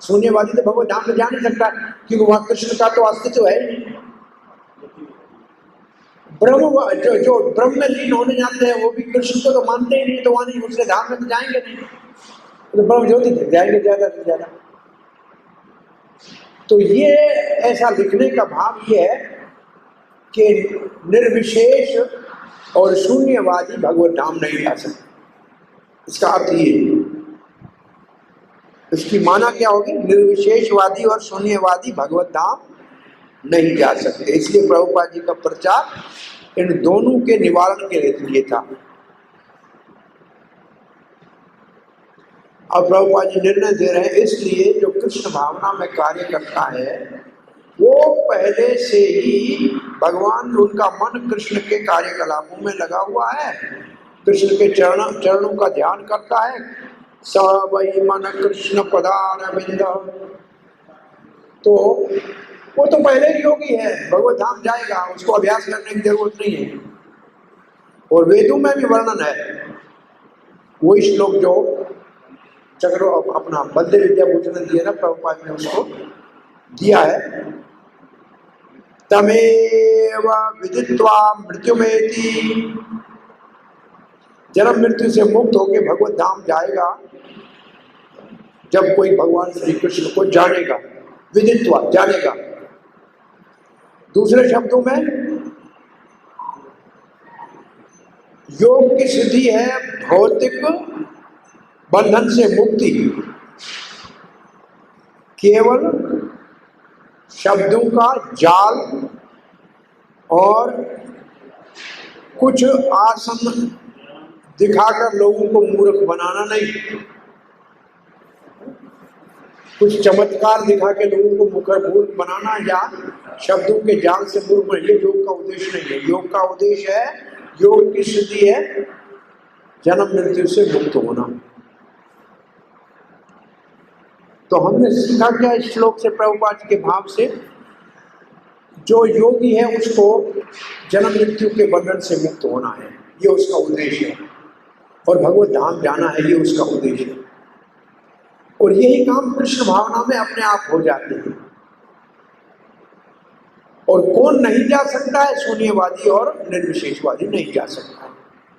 शून्यवादी तो भगवत धाम में जा नहीं सकता, क्योंकि वहां कृष्ण का तो अस्तित्व है नहीं। जो ब्रह्म में लीन होने जाते हैं वो भी कृष्ण को तो मानते ही नहीं, तो वहां नहीं, उसके धाम में तो जाएंगे नहीं, तो ब्रह्म ज्योति तक जाएंगे ज्यादा से ज्यादा। तो ये ऐसा लिखने का भाव ये है कि निर्विशेष और शून्यवादी भगवत धाम नहीं जा सकते। इसका अर्थ ये, इसकी माना क्या होगी? निर्विशेषवादी और शून्यवादी भगवत धाम नहीं जा सकते। इसलिए प्रभुपाद जी का प्रचार इन दोनों के निवारण के लिए था। अब प्रभुपाद जी निर्णय दे रहे हैं, इसलिए जो कृष्ण भावना में कार्य करता है वो पहले से ही भगवान, उनका मन कृष्ण के कार्यकलापों में लगा हुआ है, कृष्ण के चरणों का ध्यान करता है। स वै मन कृष्ण पदारविंद, तो वो तो पहले ही योगी है, भगवत धाम जाएगा, उसको अभ्यास करने की जरूरत नहीं है। और वेदों में भी वर्णन है, वही श्लोक जो चक्रो अपना बद्ध विद्या भूषण दिया ना प्रभुपाद ने, उसको दिया है, तमेव विदित्वा मृत्युमेति, जन्म मृत्यु से मुक्त होकर भगवत धाम जाएगा जब कोई भगवान श्री कृष्ण को जानेगा। विदित्वा, जानेगा। दूसरे शब्दों में योग की सिद्धि है भौतिक बंधन से मुक्ति, केवल शब्दों का जाल और कुछ आसन दिखाकर लोगों को मूर्ख बनाना नहीं, कुछ चमत्कार दिखा के लोगों को मूर्ख बनाना या शब्दों के जाल से मूर्ख बनाना, ये योग का उद्देश्य नहीं है। योग का उद्देश्य है, योग की सिद्धि है जन्म मृत्यु से मुक्त होना। तो हमने सीखा क्या इस श्लोक से, प्रभुपाद के भाव से? जो योगी है उसको जन्म मृत्यु के बंधन से मुक्त होना है, ये उसका उद्देश्य है, और भगवत धाम जाना है, ये उसका उद्देश्य है। और यही काम कृष्ण भावना में अपने आप हो जाते हैं। और कौन नहीं जा सकता है? शून्यवादी और निर्विशेषवादी नहीं जा सकता है।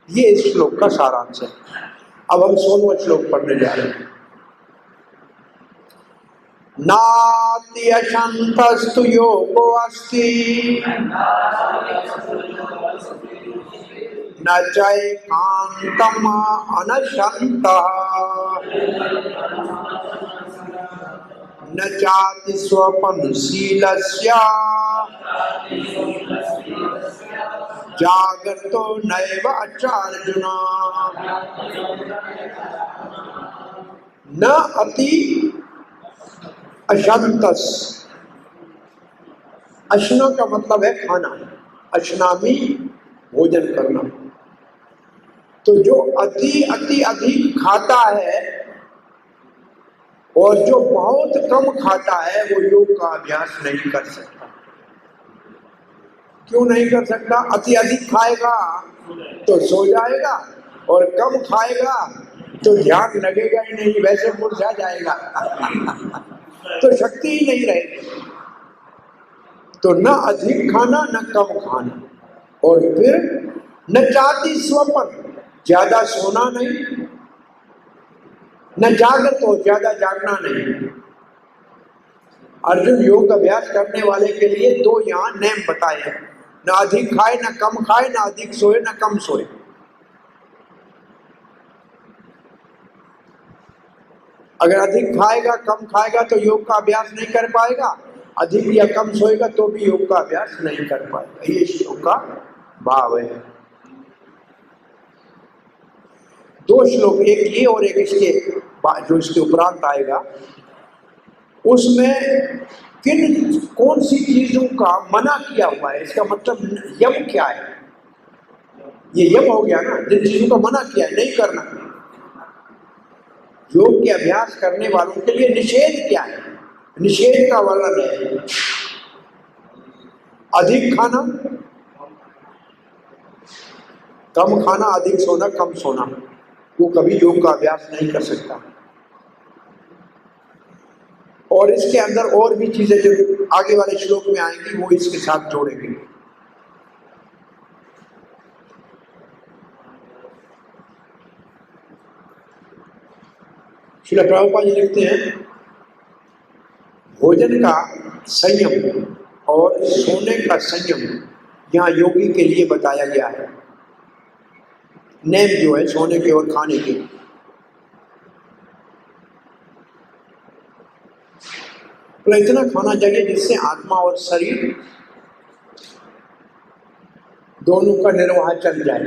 ये इस श्लोक का सारांश है। अब हम 16वां श्लोक पढ़ने जा रहे हैं। नात्यशन्तस्तु योगो अस्ति न चैकान्तम् अनशन्तः न चाति स्वपनशीलस्य जागर्तो नैव अर्जुन। न अति अशंतस। अश्न का मतलब है खाना, अश्नामी भोजन करना। तो जो अति अति अधिक खाता है और जो बहुत कम खाता है वो योग का अभ्यास नहीं कर सकता। क्यों नहीं कर सकता? अति अधिक खाएगा तो सो जाएगा और कम खाएगा तो ध्यान लगेगा ही नहीं, वैसे मुरझा जाएगा तो शक्ति ही नहीं रहेगी। तो न अधिक खाना न कम खाना, और फिर न चाहती स्वपन, ज्यादा सोना नहीं, न जागत हो, ज्यादा जागना नहीं। अर्जुन योग अभ्यास करने वाले के लिए दो यहाँ नेम बताए हैं, न अधिक खाए न कम खाए, न अधिक सोए न कम सोए। अगर अधिक खाएगा कम खाएगा तो योग का अभ्यास नहीं कर पाएगा, अधिक या कम सोएगा तो भी योग का अभ्यास नहीं कर पाएगा। ये श्लोक का भाव है। दो श्लोक, एक ये और एक इसके जो इसके उपरांत आएगा, उसमें कौन सी चीजों का मना किया हुआ है, इसका मतलब यम क्या है। ये यम हो गया ना, जिन चीजों का मना किया है नहीं करना। योग के अभ्यास करने वालों के लिए निषेध क्या है? निषेध का वर्णन है अधिक खाना, कम खाना, अधिक सोना, कम सोना। वो कभी योग का अभ्यास नहीं कर सकता। और इसके अंदर और भी चीजें जो आगे वाले श्लोक में आएंगी वो इसके साथ जोड़ेंगे। श्रील प्रभुपाद जी लिखते हैं, भोजन का संयम और सोने का संयम यहाँ योगी के लिए बताया गया है। नेम जो है सोने के और खाने के। तो इतना खाना चाहिए जिससे आत्मा और शरीर दोनों का निर्वाह चल जाए।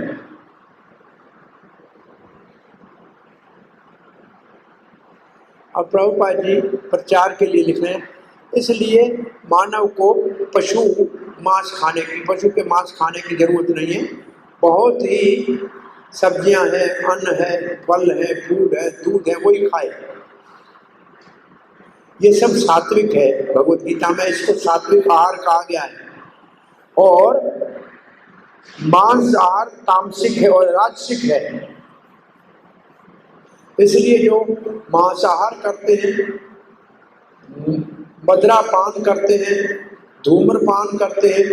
अब प्रभुपाद जी प्रचार के लिए लिख रहे हैं, इसलिए मानव को पशु के मांस खाने की जरूरत नहीं है। बहुत ही सब्जियां हैं, अन्न है, फल है, फूल है, दूध है, वही खाए। ये सब सात्विक है। भगवत गीता में इसको सात्विक आहार कहा गया है। और मांसाहार तामसिक है और राजसिक है। इसलिए जो मांसाहार करते हैं, मदिरापान करते हैं, धूम्रपान करते हैं,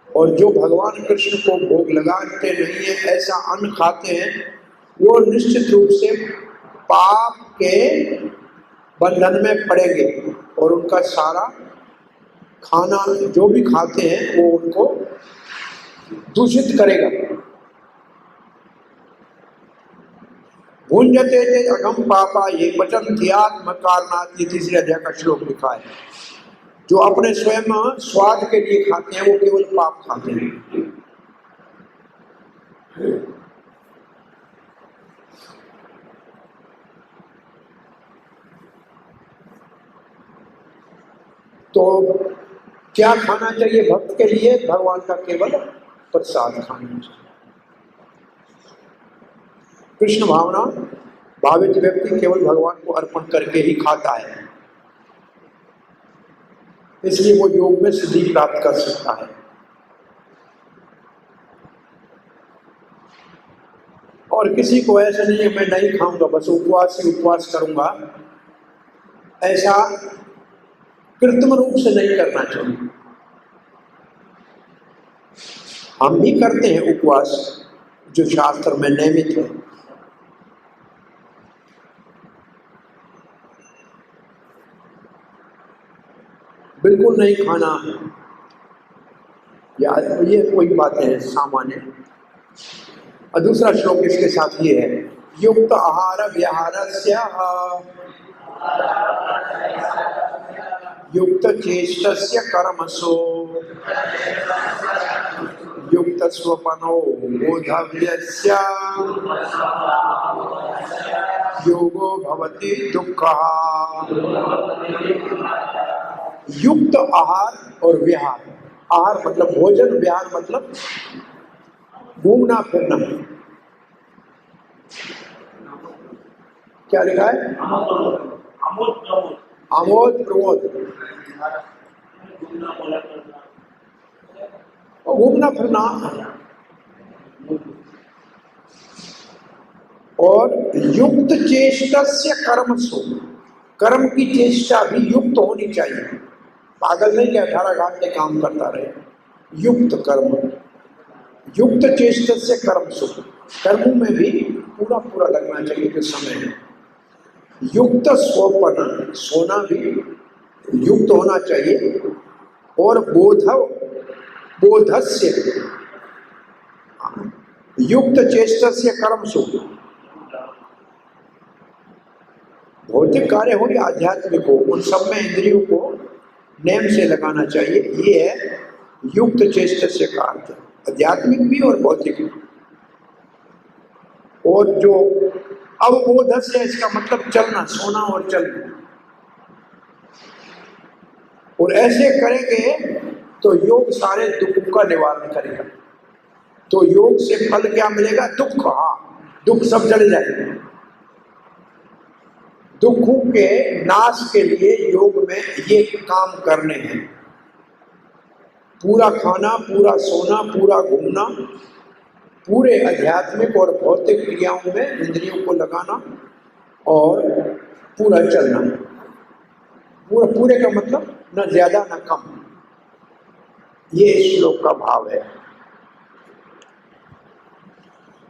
और जो भगवान कृष्ण को भोग लगाते नहीं है ऐसा अन्न खाते हैं, वो निश्चित रूप से पाप के बंधन में पड़ेंगे और उनका सारा खाना जो भी खाते हैं वो उनको दूषित करेगा। भुंजते थे अगम पापा ये पचन्ति आत्म कारणात्, ये तीसरे अध्याय का श्लोक लिखा है। जो अपने स्वयं स्वाद के लिए खाते हैं वो केवल पाप खाते हैं। तो क्या खाना चाहिए भक्त के लिए? भगवान का केवल प्रसाद खाना चाहिए। कृष्ण भावना भावित व्यक्ति केवल भगवान को अर्पण करके ही खाता है, इसलिए वो योग में सिद्धि प्राप्त कर सकता है। और किसी को ऐसा नहीं है मैं नहीं खाऊंगा, बस उपवास ही उपवास करूंगा, ऐसा कृत्रिम रूप से नहीं करना चाहिए। हम भी करते हैं उपवास जो शास्त्र में नियमित है। बिल्कुल नहीं खाना, ये कोई बातें हैं सामान्य। और दूसरा श्लोक इसके साथ ये है, युक्त आहार विहारस्य युक्त चेष्टस्य कर्मसु युक्त स्वपनो बोधव्यस्य योगो भवति दुःखः। युक्त आहार और विहार, आहार मतलब भोजन, विहार मतलब घूमना फिरना। क्या लिखा है? आमोद प्रमोद, और घूमना फिरना। और युक्त चेष्टस्य कर्मसु, कर्म की चेष्टा भी युक्त होनी चाहिए। पागल नहीं कि 18 घंटे काम करता रहे, युक्त कर्म। युक्त चेष्टस्य कर्मसु, कर्मों में भी पूरा पूरा लगना चाहिए जो समय है। युक्त स्वपन, सोना भी युक्त होना चाहिए। और बोधस्य युक्त चेष्टस्य कर्मसु, भौतिक कार्य हो या आध्यात्मिक हो, उन सब में इंद्रियों को नेम से लगाना चाहिए। ये है युक्त चेष्टस्य का अर्थ, आध्यात्मिक भी और भौतिक भी। और जो अवबोधस्य, इसका मतलब चलना, सोना और चलना। और ऐसे करेंगे तो योग सारे दुखों का निवारण करेगा। तो योग से फल क्या मिलेगा? दुख। हाँ, दुख सब चले जाएंगे। दुखों के नाश के लिए योग में ये काम करने हैं, पूरा खाना, पूरा सोना, पूरा घूमना, पूरे आध्यात्मिक और भौतिक क्रियाओं में इंद्रियों को लगाना और पूरा चलना। पूरे का मतलब न ज्यादा न कम। ये इस श्लोक का भाव है।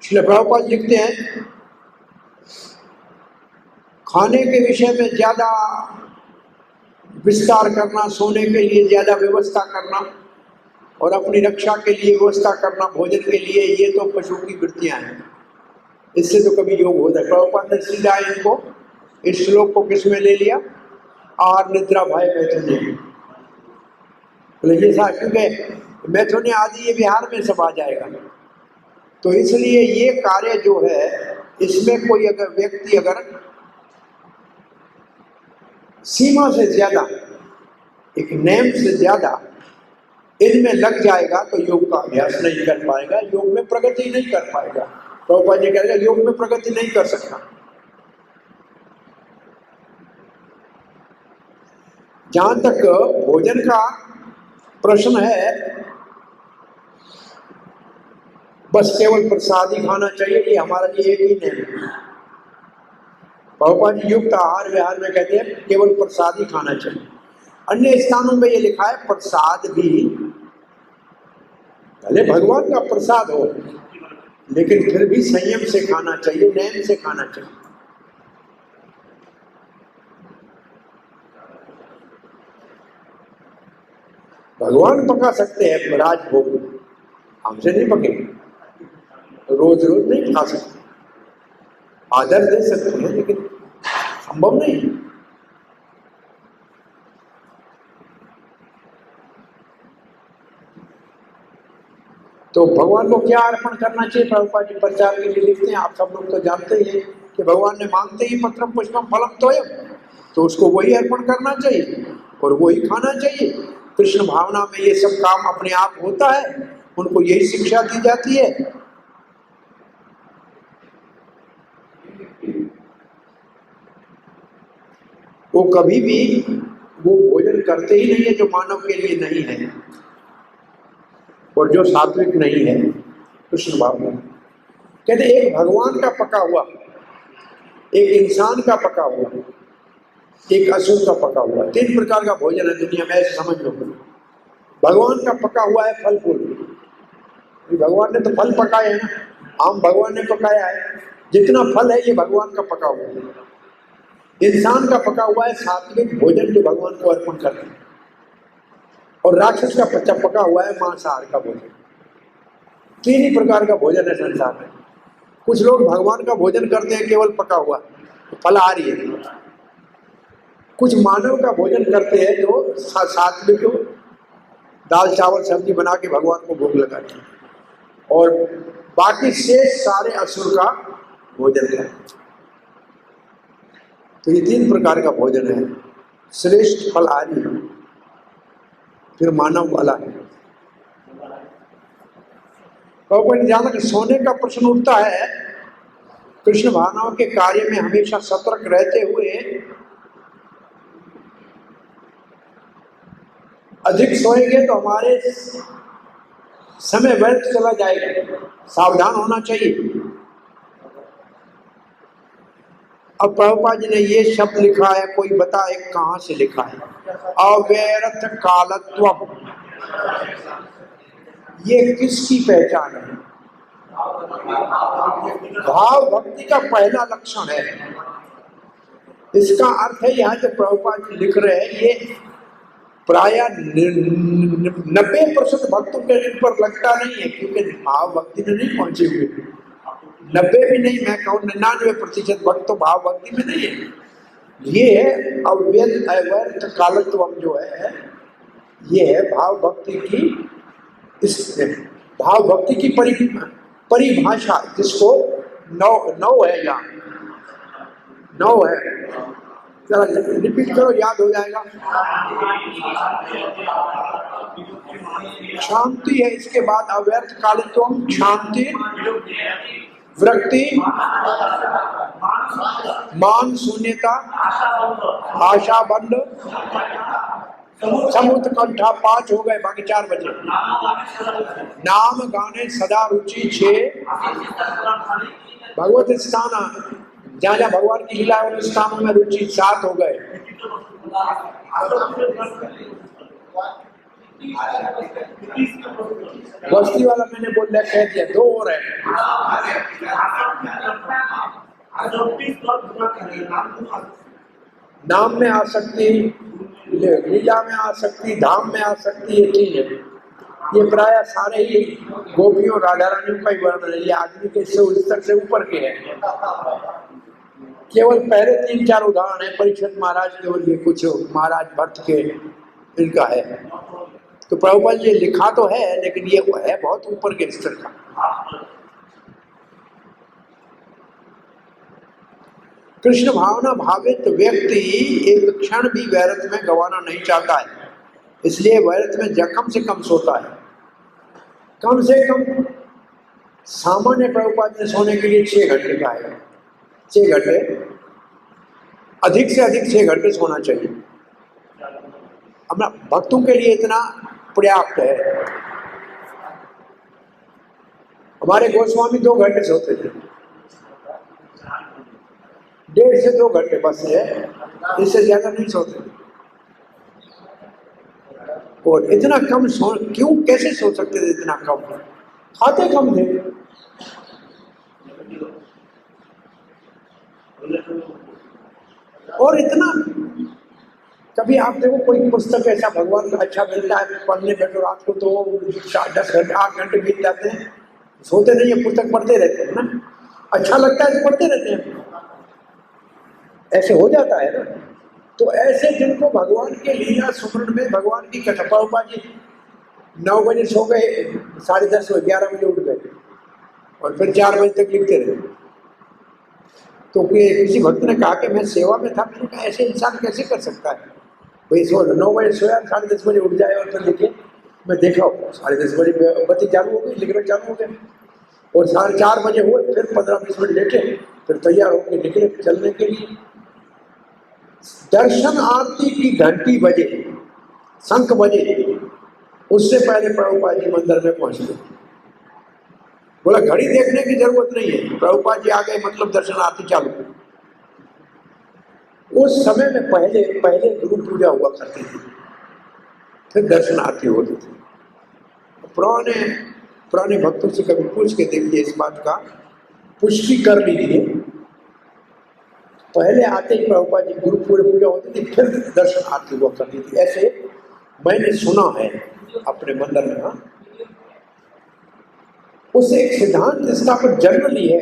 श्रील प्रभुपाद लिखते हैं, खाने के विषय में ज्यादा विस्तार करना, सोने के लिए ज्यादा व्यवस्था करना और अपनी रक्षा के लिए व्यवस्था करना, भोजन के लिए, ये तो पशु की वृत्तियां हैं। इससे तो कभी योग होता है। प्रभुपाद ने सीधा इनको, इस श्लोक को किस में ले लिया? आर निद्रा भय मैथुन्य। बोले ये साथ क्योंकि मैथुन्य आदि ये बिहार में सब आ जाएगा। तो इसलिए ये कार्य जो है, इसमें कोई अगर व्यक्ति अगर सीमा से ज्यादा, एक नेम से ज्यादा इनमें लग जाएगा तो योग का अभ्यास नहीं कर पाएगा, योग में प्रगति नहीं कर पाएगा। प्रभुपाद जी कहेगा योग में प्रगति नहीं कर सकता। जहां तक भोजन का प्रश्न है, बस केवल प्रसाद ही खाना चाहिए, ये हमारा लिए एक ही नेम है। प्रभुपाद जी युक्त आहार विहार में कहते हैं केवल प्रसाद ही खाना चाहिए। अन्य स्थानों में ये लिखा है प्रसाद भी, भले भगवान का प्रसाद हो, लेकिन फिर भी संयम से खाना चाहिए, नेम से खाना चाहिए। भगवान पका सकते हैं राजभोग, हमसे नहीं पकेंगे, रोज रोज नहीं खा सकते। आदर दे सकते हैं लेकिन संभव नहीं। तो भगवान को क्या अर्पण करना चाहिए? प्रभुपाद जी प्रचार के लिए लिखते हैं, आप सब लोग तो जानते ही हैं कि भगवान ने मांगते ही पत्रम पुष्पम फलम तोयम, तो उसको वही अर्पण करना चाहिए और वही खाना चाहिए। कृष्ण भावना में ये सब काम अपने आप होता है, उनको यही शिक्षा दी जाती है। वो कभी भी वो भोजन करते ही नहीं है जो मानव के लिए नहीं है और जो सात्विक नहीं है। कृष्ण भावना कहते एक भगवान का पका हुआ, एक इंसान का पका हुआ, एक असुर का पका हुआ, 3 प्रकार का भोजन है दुनिया में, ऐसे समझ लो। भगवान का पका हुआ है फल फूल, भगवान ने तो फल पकाए हैं ना, आम भगवान ने पकाया है, जितना फल है ये भगवान का पका हुआ है। इंसान का पका हुआ है सात्विक भोजन जो भगवान को अर्पण करते हैं, और राक्षस का पका हुआ है मांसाहार का भोजन। तीन ही प्रकार का भोजन है संसार में। कुछ लोग भगवान का भोजन करते हैं केवल पका हुआ, फलाहारी है। कुछ मानव का भोजन करते हैं जो सात्विक दाल चावल सब्जी बना के भगवान को भोग लगाते हैं, और बाकी शेष सारे असुर का भोजन है। तो ये तीन प्रकार का भोजन है। श्रेष्ठ फलाहारी, फिर मानव वाला है। प्रभुपाद जहां तक सोने का प्रश्न उठता है, कृष्ण भावनाओं के कार्य में हमेशा सतर्क रहते हुए अधिक सोएंगे तो हमारे समय व्यर्थ चला जाएगा, सावधान होना चाहिए। अब प्रभुपाद जी ने ये शब्द लिखा है, कोई बताए कहां से लिखा है? अव्यर्थ कालत्वम, ये किसकी पहचान है? भाव भक्ति का पहला लक्षण है। इसका अर्थ है यहाँ जो प्रभुपाद जी लिख रहे हैं, ये प्राय 90% भक्तों के पर लगता नहीं है, क्योंकि भाव भक्ति में नहीं पहुंचे हुए। 90 भी नहीं, मैं कहूँ 99% भक्त तो भाव भक्ति में नहीं है। ये है अव्यर्थ कालत्वम जो है, ये है भाव भक्ति की, इस भाव भक्ति की परिभाषा, जिसको नौ है, यहाँ 9 है। चलो रिपीट करो, याद हो जाएगा। शांति है, इसके बाद अव्यर्थ कालित्वम, शांति, वृत्ति, मान शून्यता, आशा बंद, समुत्कंठा, 5 हो गए, बाकी 4 बचे। नाम गाने सदा रुचि, 6 भगवत स्थान, जहाँ जहाँ भगवान की लीला उन स्थानों में रुचि, 7 हो गए। बस्ती वाला मैंने बोल दिया, कह दिया, 2 और है। नाम में आसक्ति, लीला में आसक्ति, धाम में आसक्ति, ये 3 है। ये प्राय सारे ही गोपियों राधा रानियों का ही वर्णन है। ये आदमी के स्तर से ऊपर के है। केवल पहले 3-4 उदाहरण है परीक्षित महाराज के, और ये कुछ महाराज भट्ट के इनका है। तो प्रभुपाद ये लिखा तो है, लेकिन ये है बहुत ऊपर के स्तर का। कृष्ण भावना भावित व्यक्ति एक क्षण भी व्यर्थ में गंवाना नहीं चाहता है, इसलिए व्यर्थ में कम से कम सोता है। कम से कम सामान्य प्रभुपाद ने सोने के लिए 6 घंटे का है, 6 घंटे, अधिक से अधिक 6 घंटे सोना चाहिए। अपना भक्तों के लिए इतना पर्याप्त है। हमारे गोस्वामी 2 घंटे सोते थे, 1.5 से 2 घंटे बस है, इससे ज्यादा नहीं सोते। और इतना कम क्यों, कैसे सो सकते थे इतना कम? खाते कम थे। और इतना, कभी आप देखो कोई पुस्तक ऐसा भगवान का अच्छा मिलता है, पढ़ने बैठो रात को तो 10 घंटे 8 घंटे बीत जाते हैं, सोते नहीं है, पुस्तक पढ़ते रहते हैं ना। अच्छा लगता है तो पढ़ते रहते हैं, ऐसे हो जाता है ना। तो ऐसे जिनको भगवान के लीला सुमरण में, भगवान की कथा, प्रभुपाद जी 9 बजे सो गए, 10:30 बजे 11 बजे उठ गए, और फिर 4 बजे तक लिखते रहे। तो किसी भक्त ने कहा कि मैं सेवा में था, मैंने कहा ऐसे इंसान कैसे कर सकता है? भाई 9 बजे सोया, 10:30 बजे उठ जाए और फिर लिखे। मैं देखा 10:30 बजे बत्ती चालू हो गई, लिखना चालू हो गया, और 4:30 बजे हुए, फिर 15-20 मिनट लेटे, फिर तैयार होकर निकले चलने के लिए। दर्शन आरती की घंटी बजे, शंख बजे, उससे पहले प्रभुपाद जी मंदिर में पहुंचे। बोला घड़ी देखने की जरूरत नहीं है, प्रभुपाद जी आ गए मतलब दर्शन आरती चालू। उस समय में पहले गुरु पूजा हुआ करती थी, फिर दर्शन आरती होती थी। पुराने पुराने भक्तों से कभी पूछ के देखिए, इस बात का पुष्टि कर लीजिए। पहले आते ही प्रभुपाद जी गुरु पूजा होती थी, फिर दर्शन आरती हुआ करती थी, ऐसे मैंने सुना है अपने मंदिर में। हाँ, उससे एक सिद्धांत स्थापित जनरली है,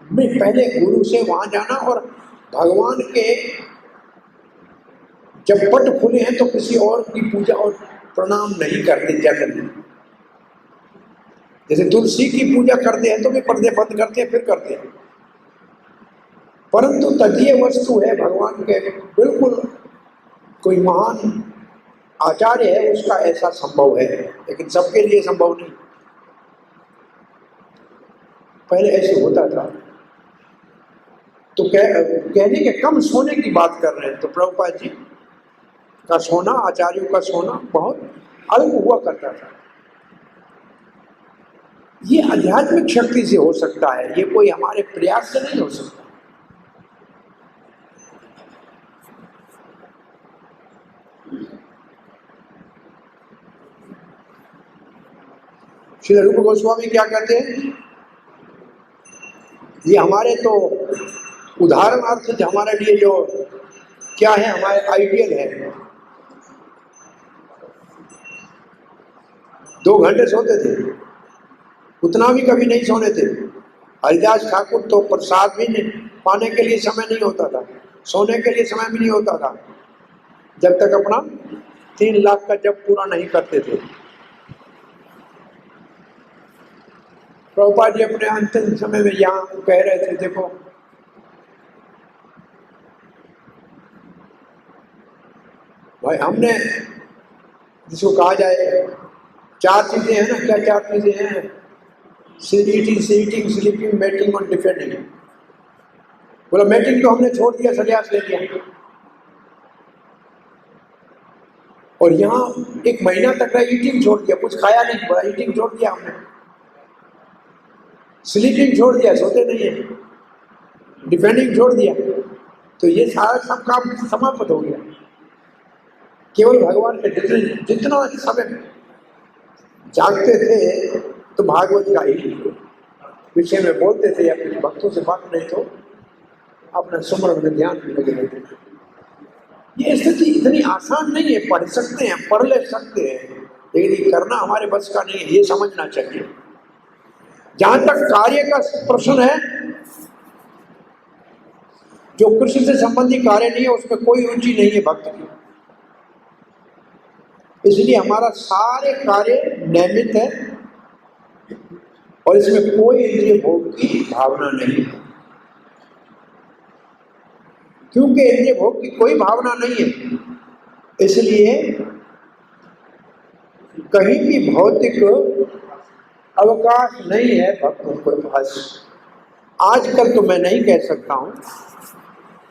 मैं पहले गुरु से वहां जाना, और भगवान के जब पट खुले हैं तो किसी और की पूजा और प्रणाम नहीं करते जनरली। जैसे तुलसी की पूजा करते हैं तो भी पर्दे बंद करते हैं फिर करते हैं, परंतु तदीय वस्तु है भगवान के, बिल्कुल कोई महान आचार्य है उसका ऐसा संभव है, लेकिन सबके लिए संभव नहीं। पहले ऐसे होता था। तो कहने के कम सोने की बात कर रहे हैं, तो प्रभुपाद जी का सोना, आचार्यों का सोना बहुत अल्प हुआ करता था। ये आध्यात्मिक शक्ति से हो सकता है, ये कोई हमारे प्रयास से नहीं हो सकता। श्री रूप गोस्वामी क्या कहते हैं, ये हमारे तो उदाहरणार्थ हमारे लिए जो क्या है, हमारे आइडियल है। 2 घंटे सोते थे, उतना भी कभी नहीं सोने थे। हरिदास ठाकुर तो प्रसाद भी नहीं पाने के लिए समय नहीं होता था, सोने के लिए समय भी नहीं होता था, जब तक अपना 3 लाख का जप पूरा नहीं करते थे। प्रभुपाद जी अपने अंतिम समय में यहाँ कह रहे थे, देखो भाई, हमने जिसको कहा जाए 4 चीजें हैं ना, क्या 4 चीजें हैं, ईटिंग, सीटिंग, स्लीपिंग, मैटिंग और डिफेंडिंग। बोला मैटिंग तो हमने छोड़ दिया, संन्यास ले लिया, और यहाँ 1 महीना तक का ईटिंग छोड़ दिया, कुछ खाया नहीं, बोला ईटिंग छोड़ दिया हमने, स्लीपिंग छोड़ दिया, सोते नहीं है, डिफेंडिंग छोड़ दिया, तो ये सारा सब काम समाप्त हो गया। केवल भगवान के जितना समय जागते थे तो भागवत का ही विषय में बोलते थे, अपने भक्तों से बात नहीं तो अपना सुमरन में ध्यान भी लगे रहते थे। ये स्थिति इतनी आसान नहीं है, पढ़ सकते हैं, पढ़ ले सकते हैं, लेकिन ये करना हमारे बस का नहीं है, ये समझना चाहिए। जहां तक कार्य का प्रश्न है, जो कृष्ण से संबंधी कार्य नहीं है उसमें कोई रुचि नहीं है भक्त की, इसलिए हमारा सारे कार्य नियमित है और इसमें कोई इंद्रिय भोग की भावना नहीं है। क्योंकि इंद्रिय भोग की कोई भावना नहीं है, इसलिए कहीं भी भौतिक अवकाश नहीं है भक्तों के पास। आजकल तो मैं नहीं कह सकता हूं,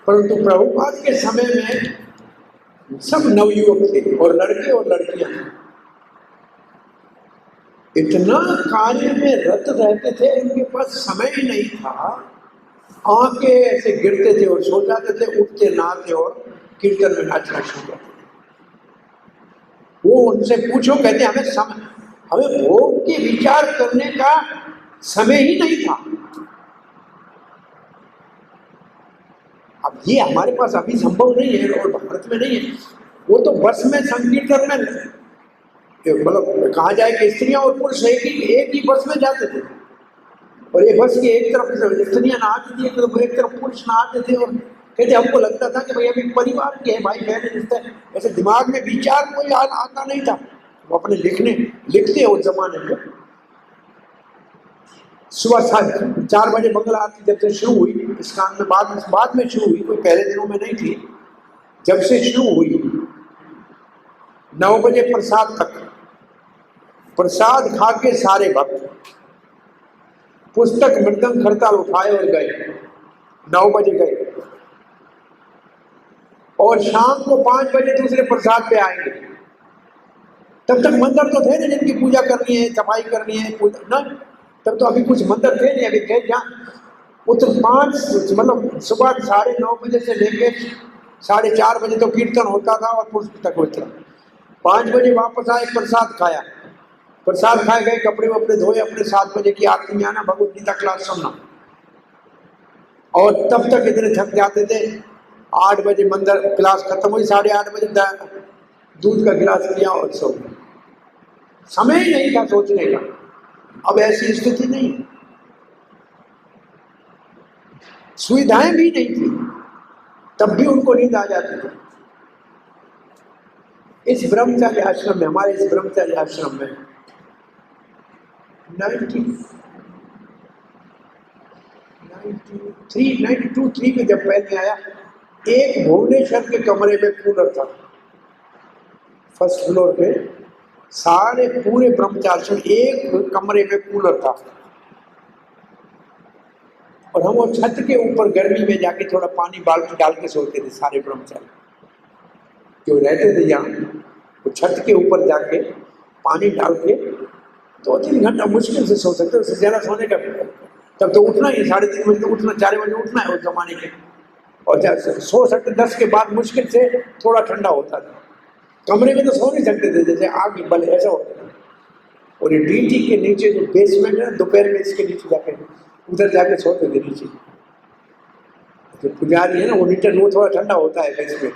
परंतु प्रभुपाद के समय में सब नवयुवक थे और लड़के और लड़कियां इतना कार्य में रत रहते थे, उनके पास समय ही नहीं था। आंखें ऐसे गिरते थे और सो जाते थे, उठते नहाते और कीर्तन में नाचना शुरू करते। वो उनसे पूछो, कहते हमें भोग के विचार करने का समय ही नहीं था। अब ये हमारे पास अभी संभव नहीं है और भारत में नहीं है। वो तो बस में संकीर्तन में, मतलब कहा जाए कि स्त्रियां और पुरुष एक ही बस में जाते थे, और ये बस की एक तरफ स्त्रियां नहाती थी, एक तरफ पुरुष नहाते थे, और कहते हमको लगता था कि भाई अभी परिवार के है, भाई बहन रिश्ते, ऐसे दिमाग में विचार कोई आता नहीं था। वो अपने लिखते हैं उस जमाने में। सुबह 4 बजे मंगल आरती जब से शुरू हुई इस काम में, बाद में शुरू हुई, कोई पहले दिनों में नहीं थी। जब से शुरू हुई 9 बजे प्रसाद तक, प्रसाद खा के सारे भक्त पुस्तक मृदंग खड़ताल उठाए और गए, 9 बजे गए, और शाम को 5 बजे दूसरे प्रसाद पे आएंगे। तब तक मंदिर तो थे नहीं जिनकी पूजा करनी है, सफाई करनी है, पूजा ना, तब तो अभी कुछ मंदिर थे नहीं। अभी थे जहाँ वो तो 5 मतलब सुबह 9:30 बजे से लेके 4:30 बजे तो कीर्तन होता था और पुस्तक होता। 5 बजे वापस आए, प्रसाद खाया, प्रसाद खाए गए, कपड़े वपड़े धोए, अपने 7 बजे की आरती में आना, भगवत गीता क्लास सुनना। और तब तक इतने थक जाते थे, 8 बजे मंदिर क्लास खत्म हुई, 8:30 बजे दूध का गिलास पिया और सो गए। समय ही नहीं था सोचने का। अब ऐसी स्थिति नहीं, सुविधाएं भी नहीं थी, तब भी उनको नींद आ जाती थी। इस ब्रह्मचार्य आश्रम में, हमारे इस ब्रह्मचार्य आश्रम में 92 में जब पहले आया, एक भुवनेश्वर के कमरे में कूलर था, फर्स्ट फ्लोर पे सारे पूरे ब्रह्मचार्य में एक कमरे में कूलर था। और हम वो छत के ऊपर गर्मी में जाके थोड़ा पानी बाल्टी डाल के सोते थे, सारे ब्रह्मचारी जो रहते थे यहाँ, वो छत के ऊपर जाके पानी डाल के 2-3 घंटा मुश्किल से सो सकते, उससे ज्यादा सोने का। तब तो उठना ही 3:30 बजे तो उठना, 4 बजे उठना है उस जमाने के। और सो सकते 10 के बाद मुश्किल से, थोड़ा ठंडा होता था। कमरे में तो सो नहीं सकते थे, जैसे आग बल ऐसा होता था। और ये डीटी के नीचे जो बेसमेंट है, दोपहर में इसके नीचे जाके उधर जाके सोते थे नीचे। जो पुजारी है ना, वो नीचे वो थोड़ा ठंडा होता है बेसमेंट,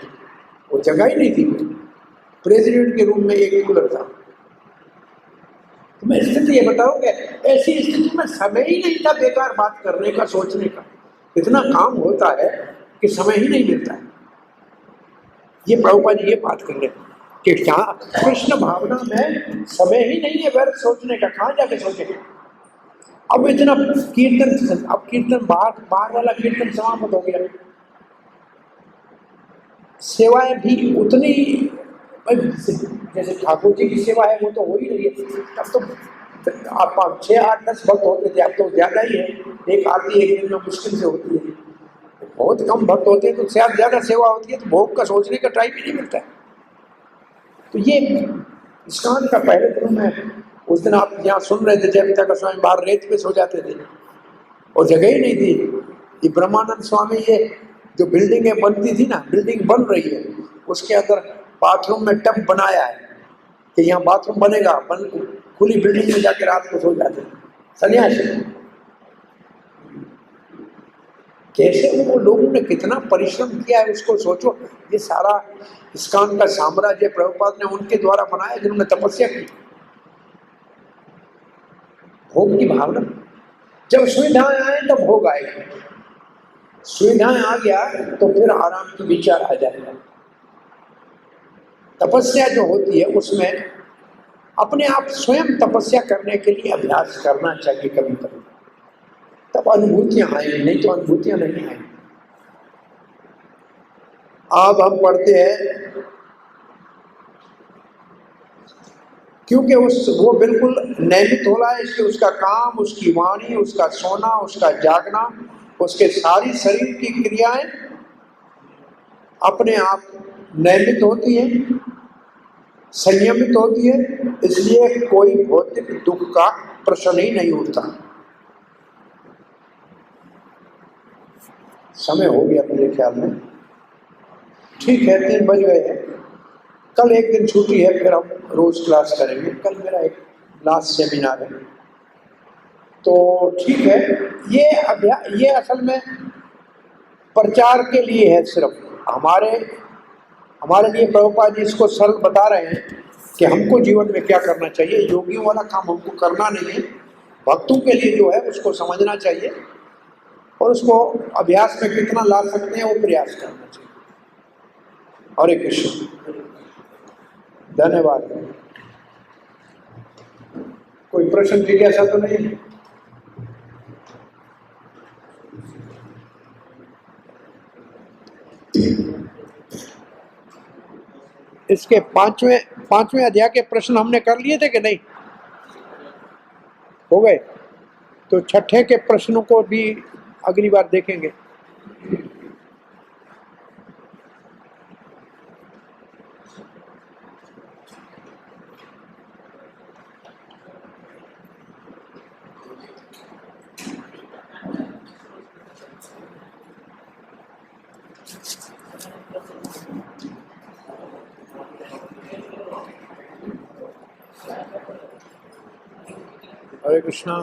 वो जगह ही नहीं थी। प्रेसिडेंट के रूम में एक कूलर था। तो मैं स्थिति ये बताऊंगा, ऐसी स्थिति में समय ही नहीं था बेकार बात करने का, सोचने का। इतना काम होता है कि समय ही नहीं मिलता है। ये प्रभुपाद जी ये बात कर रहे कि क्या कृष्ण भावना में समय ही नहीं है व्यर्थ सोचने का, कहाँ जाके सोचेंगे। अब इतना कीर्तन, अब कीर्तन बाहर वाला कीर्तन समाप्त हो गया, सेवाएं भी उतनी, जैसे ठाकुर जी की सेवा है वो तो हो ही रही है। अब तो आप 6, 8, 10 भक्त होते थे, अब तो ज्यादा ही है। एक आरती एक दिन में मुश्किल से होती है, बहुत कम भक्त होते हैं, तो शायद ज्यादा सेवा होती है, तो भोग का सोचने का टाइम ही नहीं मिलता है। तो ये इस्कॉन का पहले दिन में, उस दिन आप यहाँ सुन रहे थे, जय पिता का स्वामी बाहर रेत पे सो जाते थे और जगह ही नहीं थी। ये ब्रह्मानंद स्वामी, ये जो बिल्डिंगें बनती थी ना, बिल्डिंग बन रही है, उसके अंदर बाथरूम में टब बनाया है कि यहाँ बाथरूम बनेगा, खुली बिल्डिंग में जाके रात को सो जाते सन्यासी। कैसे वो लोगों ने कितना परिश्रम किया है उसको सोचो। ये सारा इस्कॉन का साम्राज्य प्रभुपाद ने उनके द्वारा बनाया जिन्होंने तपस्या की। भोग की भावना, जब सुविधाएं आए तब भोग आएगा, सुविधाएं आ गया तो फिर आराम की विचार आ जाएगा। तपस्या जो होती है उसमें अपने आप स्वयं तपस्या करने के लिए अभ्यास करना चाहिए कभी कभी, तब अनुभूतियां आएंगी, नहीं तो अनुभूतियां नहीं आएंगी। अब हम पढ़ते हैं, क्योंकि वो बिल्कुल नियमित हो रहा है, इसलिए उसका काम, उसकी वाणी, उसका सोना, उसका जागना, उसके सारी शरीर की क्रियाएं अपने आप नियमित होती है, संयमित होती है, इसलिए कोई भौतिक दुख का प्रश्न ही नहीं उठता। समय हो गया मेरे ख्याल में, ठीक है, 3 बज गए हैं। कल एक दिन छुट्टी है, फिर हम रोज क्लास करेंगे। कल मेरा एक लास्ट सेमिनार है, तो ठीक है। ये असल में प्रचार के लिए है, सिर्फ हमारे लिए प्रभुपाद जी इसको सरल बता रहे हैं कि हमको जीवन में क्या करना चाहिए। योगियों वाला काम हमको करना नहीं है, भक्तों के लिए जो है उसको समझना चाहिए और उसको अभ्यास में कितना ला सकते हैं वो प्रयास करना चाहिए। हरे कृष्ण, धन्यवाद। कोई प्रश्न जिज्ञासा तो नहीं है? इसके पांचवें अध्याय के प्रश्न हमने कर लिए थे कि नहीं? हो गए? तो छठे के प्रश्नों को भी अगली बार देखेंगे। हरे कृष्णा।